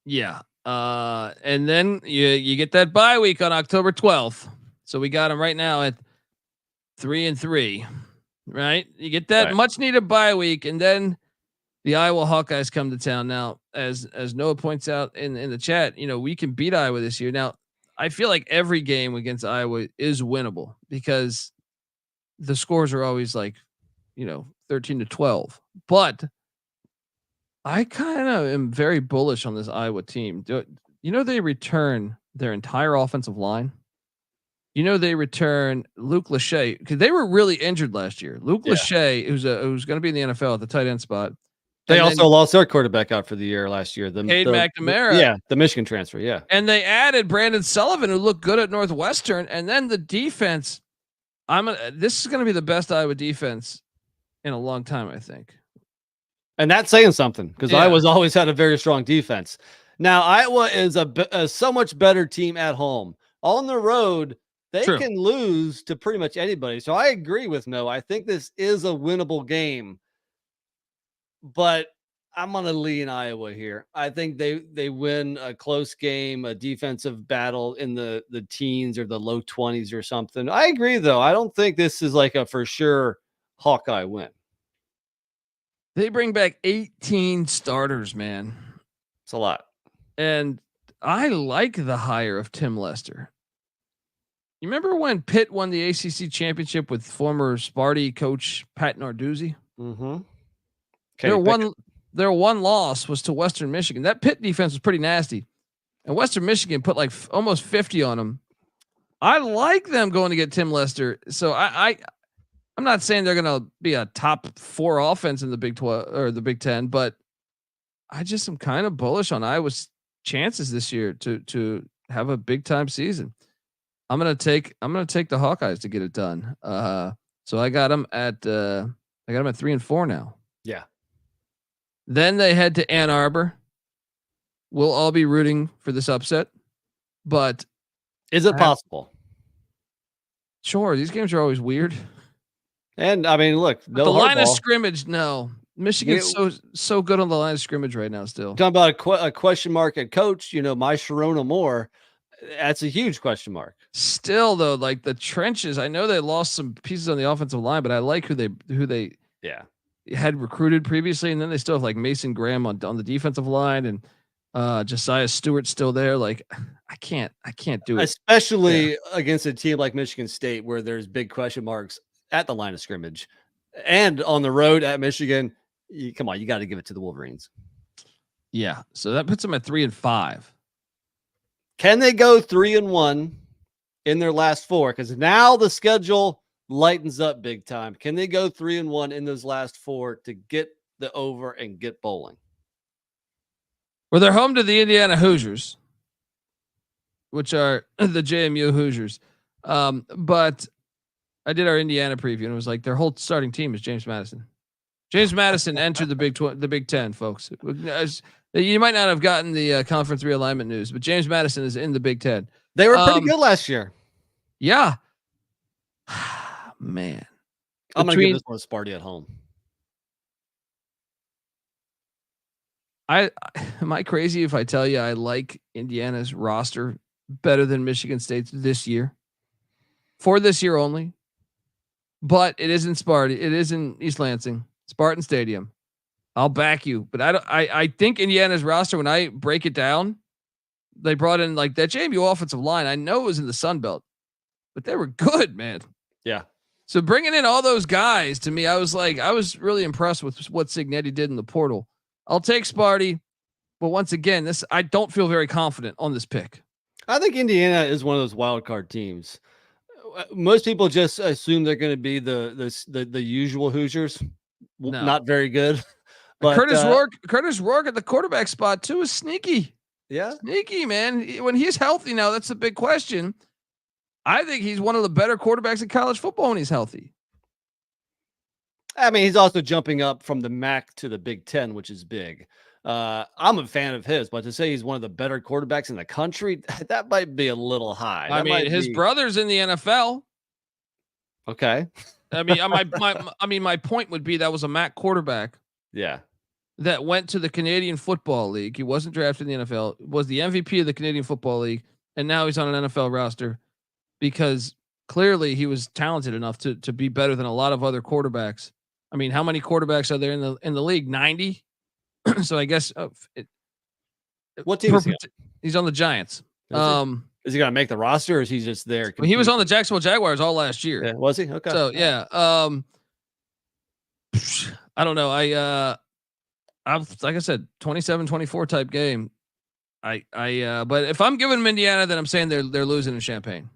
Yeah. And then you get that bye week on October 12th. So we got them right now at 3-3, right? You get that much needed bye week, and then the Iowa Hawkeyes come to town. Now, as Noah points out in the chat, we can beat Iowa this year. Now, I feel like every game against Iowa is winnable because the scores are always like, 13-12. But I kind of am very bullish on this Iowa team. They return their entire offensive line. They return Luke Lachey, because they were really injured last year. Luke Lachey, who's going to be in the NFL at the tight end spot. They also lost their quarterback out for the year last year. Cade McNamara. The Michigan transfer. Yeah. And they added Brandon Sullivan, who looked good at Northwestern. And then the defense, this is going to be the best Iowa defense in a long time, I think. And that's saying something, because Iowa's always had a very strong defense. Now, Iowa is a so much better team at home. On the road, they can lose to pretty much anybody. So I agree with Noah. I think this is a winnable game. But I'm going to lean Iowa here. I think they win a close game, a defensive battle in the teens or the low 20s or something. I agree, though. I don't think this is like a for sure Hawkeye win. They bring back 18 starters, man. It's a lot. And I like the hire of Tim Lester. You remember when Pitt won the ACC championship with former Sparty coach Pat Narduzzi? Mm-hmm. Their one loss was to Western Michigan. That Pitt defense was pretty nasty, and Western Michigan put like almost 50 on them. I like them going to get Tim Lester. So I'm not saying they're going to be a top 4 offense in the Big 12 or the Big 10, but I just am kind of bullish on Iowa's chances this year to have a big time season. I'm gonna take the Hawkeyes to get it done. So I got them at 3-4 now. Yeah. Then they head to Ann Arbor. We'll all be rooting for this upset, but is it possible? Sure. These games are always weird. And I mean, look, the line of scrimmage. No, Michigan's so good on the line of scrimmage right now. Still talking about a question mark at coach. My Sharona Moore. That's a huge question mark. Still, though, like the trenches. I know they lost some pieces on the offensive line, but I like who they had recruited previously, and then they still have like Mason Graham on the defensive line, and Josiah Stewart's still there. Like I can't do it, especially against a team like Michigan State where there's big question marks at the line of scrimmage, and on the road at Michigan. Come on, you got to give it to the Wolverines. Yeah, so that puts them at 3-5. Can they go 3-1 in their last 4? Because now the schedule lightens up big time. Can they go 3-1 in those last 4 to get the over and get bowling? Well, they're home to the Indiana Hoosiers, which are the JMU Hoosiers. But I did our Indiana preview, and it was like their whole starting team is James Madison. James Madison entered the Big Ten, folks. You might not have gotten the conference realignment news, but James Madison is in the Big Ten. They were pretty good last year. Yeah. Man. I'm going to give this one a Sparty at home. Am I crazy if I tell you I like Indiana's roster better than Michigan State's this year? For this year only. But it is in Sparty. It is in East Lansing, Spartan Stadium. I'll back you, but I think Indiana's roster, when I break it down, they brought in like that JMU offensive line. I know it was in the Sun Belt, but they were good, man. Yeah. So bringing in all those guys, to me, I was really impressed with what Cignetti did in the portal. I'll take Sparty, but once again, I don't feel very confident on this pick. I think Indiana is one of those wild card teams. Most people just assume they're going to be the usual Hoosiers. No. Not very good. But Curtis Rourke at the quarterback spot too is sneaky. Yeah, sneaky, man. When he's healthy now, that's the big question. I think he's one of the better quarterbacks in college football when he's healthy. I mean, he's also jumping up from the MAC to the Big Ten, which is big. I'm a fan of his, but to say he's one of the better quarterbacks in the country, that might be a little high. I mean, his brother's in the NFL. Okay. My point would be that was a MAC quarterback. Yeah. That went to the Canadian Football League. He wasn't drafted in the NFL, was the MVP of the Canadian Football League, and now he's on an NFL roster because clearly he was talented enough to be better than a lot of other quarterbacks. I mean, how many quarterbacks are there in the league? 90. So I guess what team is he on? He's on the Giants. Is he going to make the roster, or is he just there? Well, he was on the Jacksonville Jaguars all last year. Yeah, was he? Okay. So yeah. I don't know. I've like I said, 27-24 type game. But if I'm giving them Indiana, then I'm saying they're losing in Champaign.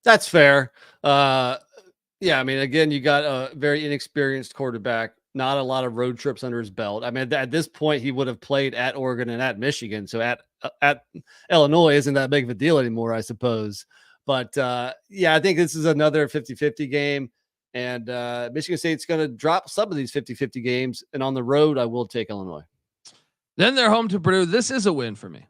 That's fair. Yeah, I mean, again, you got a very inexperienced quarterback, not a lot of road trips under his belt. I mean, at this point, he would have played at Oregon and at Michigan. So at Illinois isn't that big of a deal anymore, I suppose. But yeah, I think this is another 50-50 game. And Michigan State's going to drop some of these 50-50 games. And on the road, I will take Illinois. Then they're home to Purdue. This is a win for me.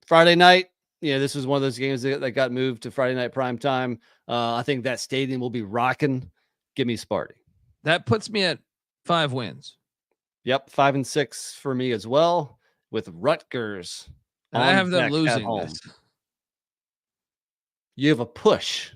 Friday night. Yeah, this was one of those games that got moved to Friday night prime time. I think that stadium will be rocking. Give me Sparty. That puts me at 5 wins. Yep, 5-6 for me as well, with Rutgers. And I have them losing this. You have a push.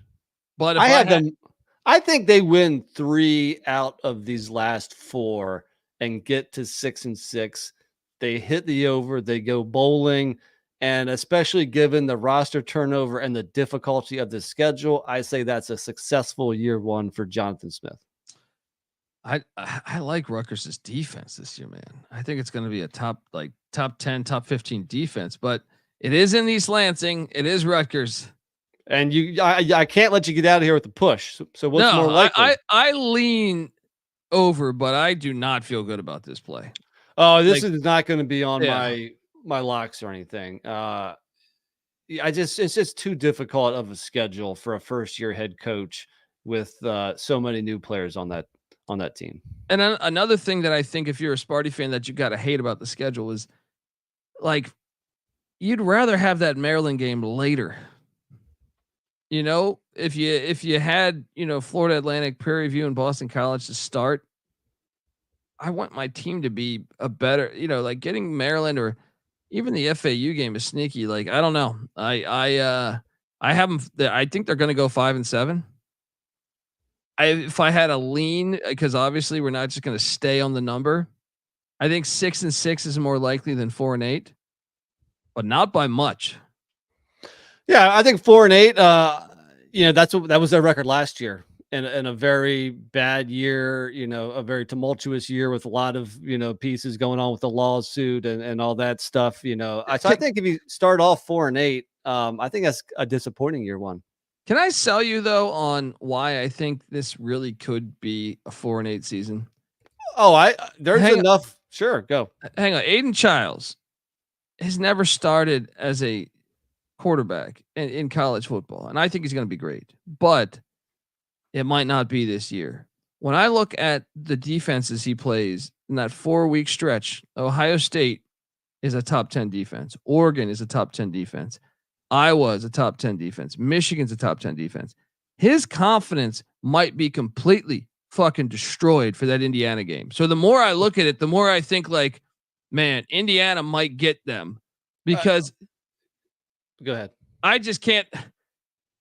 But I think they win 3 out of these last 4 and get to 6-6. They hit the over. They go bowling. And especially given the roster turnover and the difficulty of the schedule, I say that's a successful year 1 for Jonathan Smith. I like Rutgers' defense this year, man. I think it's going to be a top 10, top 15 defense, but it is in East Lansing. It is Rutgers. And I can't let you get out of here with the push. So what's more likely? I lean over, but I do not feel good about this play. Oh, this is not going to be on my locks or anything. It's just too difficult of a schedule for a first year head coach with so many new players on that team. And another thing that I think if you're a Sparty fan that you got to hate about the schedule is like, you'd rather have that Maryland game later. You know, if you had, Florida Atlantic, Prairie View, and Boston College to start, I want my team to be a better, like getting Maryland or even the FAU game is sneaky. Like, I don't know. I have them. I think they're going to go 5-7. If I had a lean, because obviously we're not just going to stay on the number, I think 6-6 is more likely than 4-8, but not by much. Yeah, I think 4-8. That was their record last year, in a very bad year. A very tumultuous year with a lot of pieces going on with the lawsuit and all that stuff. So I think if you start off 4-8, I think that's a disappointing year 1. Can I sell you though on why I think this really could be a 4-8 season? Oh, there's enough. Sure, go. Hang on. Aidan Chiles has never started as a quarterback in college football, and I think he's going to be great, but it might not be this year. when I look at the defenses he plays in that 4-week stretch, Ohio State is a top 10 defense. Oregon is a top 10 defense. Iowa is a top 10 defense. Michigan's a top 10 defense. His confidence might be completely fucking destroyed for that Indiana game. So the more I look at it, the more I think like, man, Indiana might get them because go ahead. I just can't.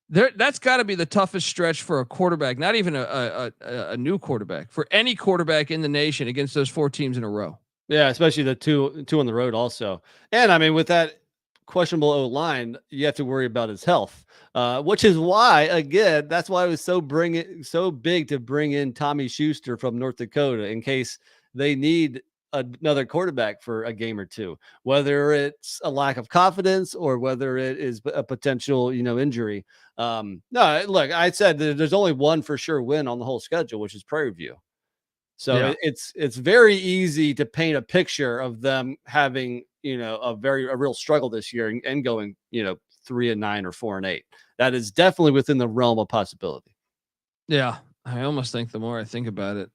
That's got to be the toughest stretch for a quarterback, not even a new quarterback, for any quarterback in the nation against those 4 teams in a row. Yeah, especially the two on the road also. And I mean, with that questionable O-line, you have to worry about his health, which is why, again, that's why it was so big to bring in Tommy Schuster from North Dakota in case they need another quarterback for a game or two, whether it's a lack of confidence or whether it is a potential, injury. No, look, I said that there's only one for sure win on the whole schedule, which is Prairie View. So yeah. It's very easy to paint a picture of them having, a real struggle this year and going, 3-9 or 4-8. That is definitely within the realm of possibility. Yeah. I almost think the more I think about it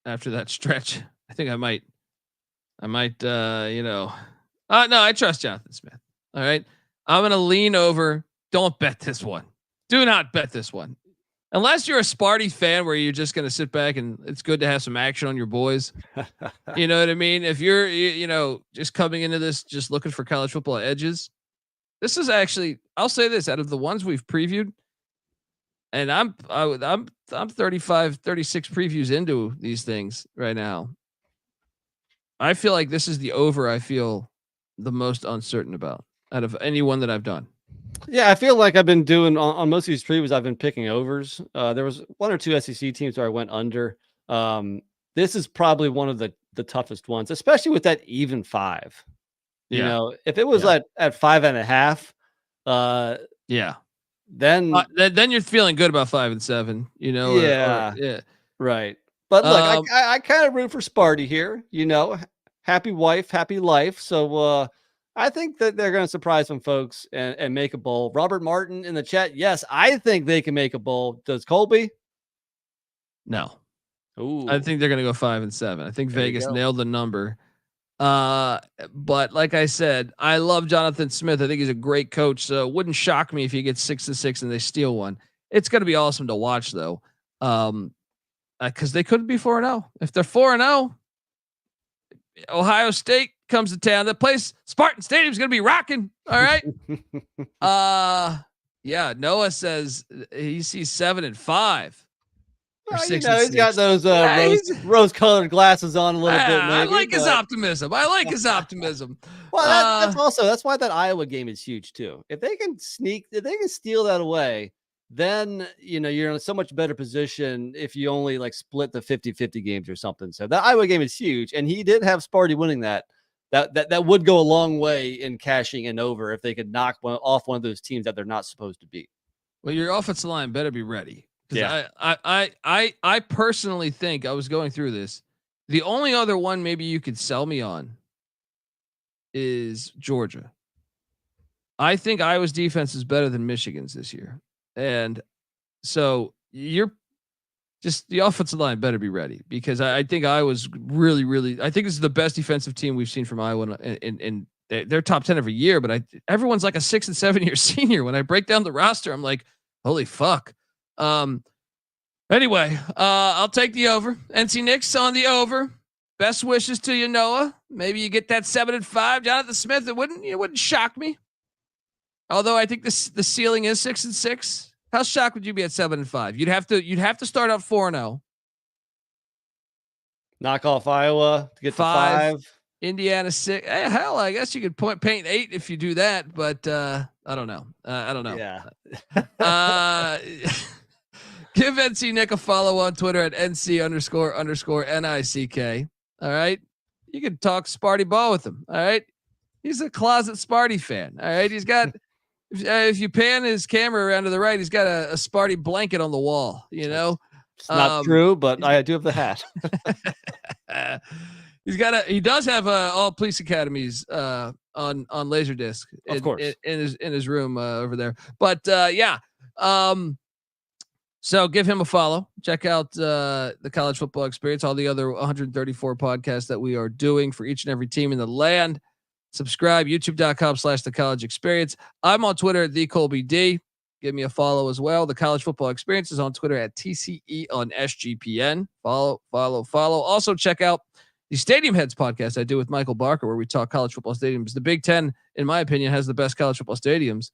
after that stretch, I think I might, no, I trust Jonathan Smith. All right. I'm going to lean over. Don't bet this one. Do not bet this one. Unless you're a Sparty fan where you're just going to sit back and it's good to have some action on your boys. You know what I mean? If you're, just coming into this, just looking for college football edges, this is actually, I'll say this, out of the ones we've previewed, and I'm 35, 36 previews into these things right now. I feel like this is the over I feel the most uncertain about out of any one that I've done. Yeah, I feel like I've been doing on most of these previews, I've been picking overs. There was 1 or 2 SEC teams where I went under. This is probably one of the toughest ones, especially with that even 5. Yeah. If it was at 5.5, then you're feeling good about 5 and 7, yeah, right. But look, I kind of root for Sparty here, happy wife, happy life. So, I think that they're going to surprise some folks and make a bowl. Robert Martin in the chat. Yes, I think they can make a bowl. Does Colby? No. Ooh. I think they're going to go 5 and 7. I think Vegas nailed the number. But like I said, I love Jonathan Smith. I think he's a great coach. So it wouldn't shock me if he gets 6 and 6 and they steal one. It's going to be awesome to watch though. Cause they could be 4-0. If they're 4-0, Ohio State comes to town. That place, Spartan Stadium, is going to be rocking. All right. Yeah. Noah says he sees 7 and 5. Well, he's got those rose-colored glasses on a little bit. Maybe, I like his optimism. Well, that's why that Iowa game is huge too. If they can steal that away, then you're in a so much better position if you only split the 50-50 games or something. So that Iowa game is huge, and he did have Sparty winning that. That would go a long way in cashing in over if they could knock off one of those teams that they're not supposed to beat. Well, your offensive line better be ready. Yeah. I personally think, I was going through this, the only other one maybe you could sell me on is Georgia. I think Iowa's defense is better than Michigan's this year. And so you're just, the offensive line better be ready, because I think Iowa's really, really, I think this is the best defensive team we've seen from Iowa, and they're top 10 every year, but everyone's like a 6 and 7 year senior. When I break down the roster, I'm like, holy fuck. Anyway, I'll take the over. NC Nick's on the over. Best wishes to you, Noah. Maybe you get that 7 and 5. Jonathan Smith, it wouldn't shock me. Although I think the ceiling is 6 and 6. How shocked would you be at 7 and 5? You'd have to start out 4-0. Knock off Iowa to get to 5. Indiana 6. Hey, hell, I guess you could paint 8 if you do that, but I don't know. Yeah. Give NC Nick a follow on Twitter at NC__NICK. All right. You can talk Sparty ball with him. All right. He's a closet Sparty fan. All right. He's got, if you pan his camera around to the right, he's got a Sparty blanket on the wall, It's not true, but I do have the hat. He does have all police academies on Laserdisc, of course, in his room over there. But yeah, So give him a follow. Check out the College Football Experience, all the other 134 podcasts that we are doing for each and every team in the land. Subscribe, youtube.com/the college experience. I'm on Twitter at @TheColbyD. Give me a follow as well. The College Football Experience is on Twitter at TCE on SGPN. Follow. Also check out the Stadium Heads podcast I do with Michael Barker, where we talk college football stadiums. The Big Ten, in my opinion, has the best college football stadiums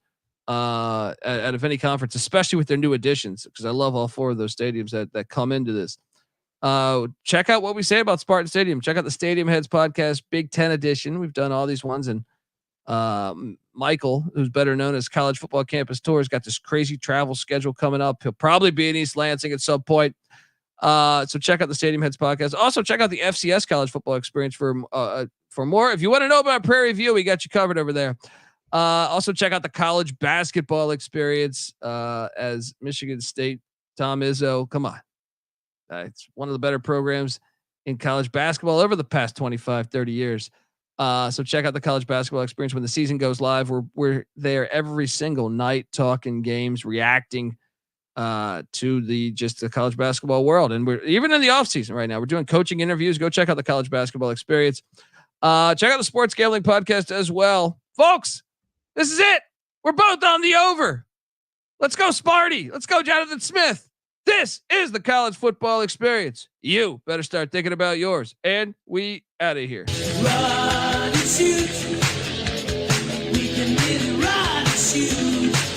out of any conference, especially with their new additions, because I love all 4 of those stadiums that come into this. Check out what we say about Spartan Stadium. Check out the Stadium Heads podcast, Big Ten edition. We've done all these ones, and Michael, who's better known as College Football Campus Tours, got this crazy travel schedule coming up. He'll probably be in East Lansing at some point. So check out the Stadium Heads podcast. Also check out the FCS College Football Experience for more. If you want to know about Prairie View, we got you covered over there. Also check out the College Basketball Experience as Michigan State, Tom Izzo. Come on. It's one of the better programs in college basketball over the past 25, 30 years. So check out the College Basketball Experience when the season goes live. We're there every single night, talking games, reacting to the college basketball world. And we're even in the off season right now. We're doing coaching interviews. Go check out the College Basketball Experience. Check out the Sports Gambling Podcast as well. Folks, this is it. We're both on the over. Let's go, Sparty. Let's go, Jonathan Smith. This is the College Football Experience. You better start thinking about yours. And we out of here. Run and shoot. We can really run and shoot.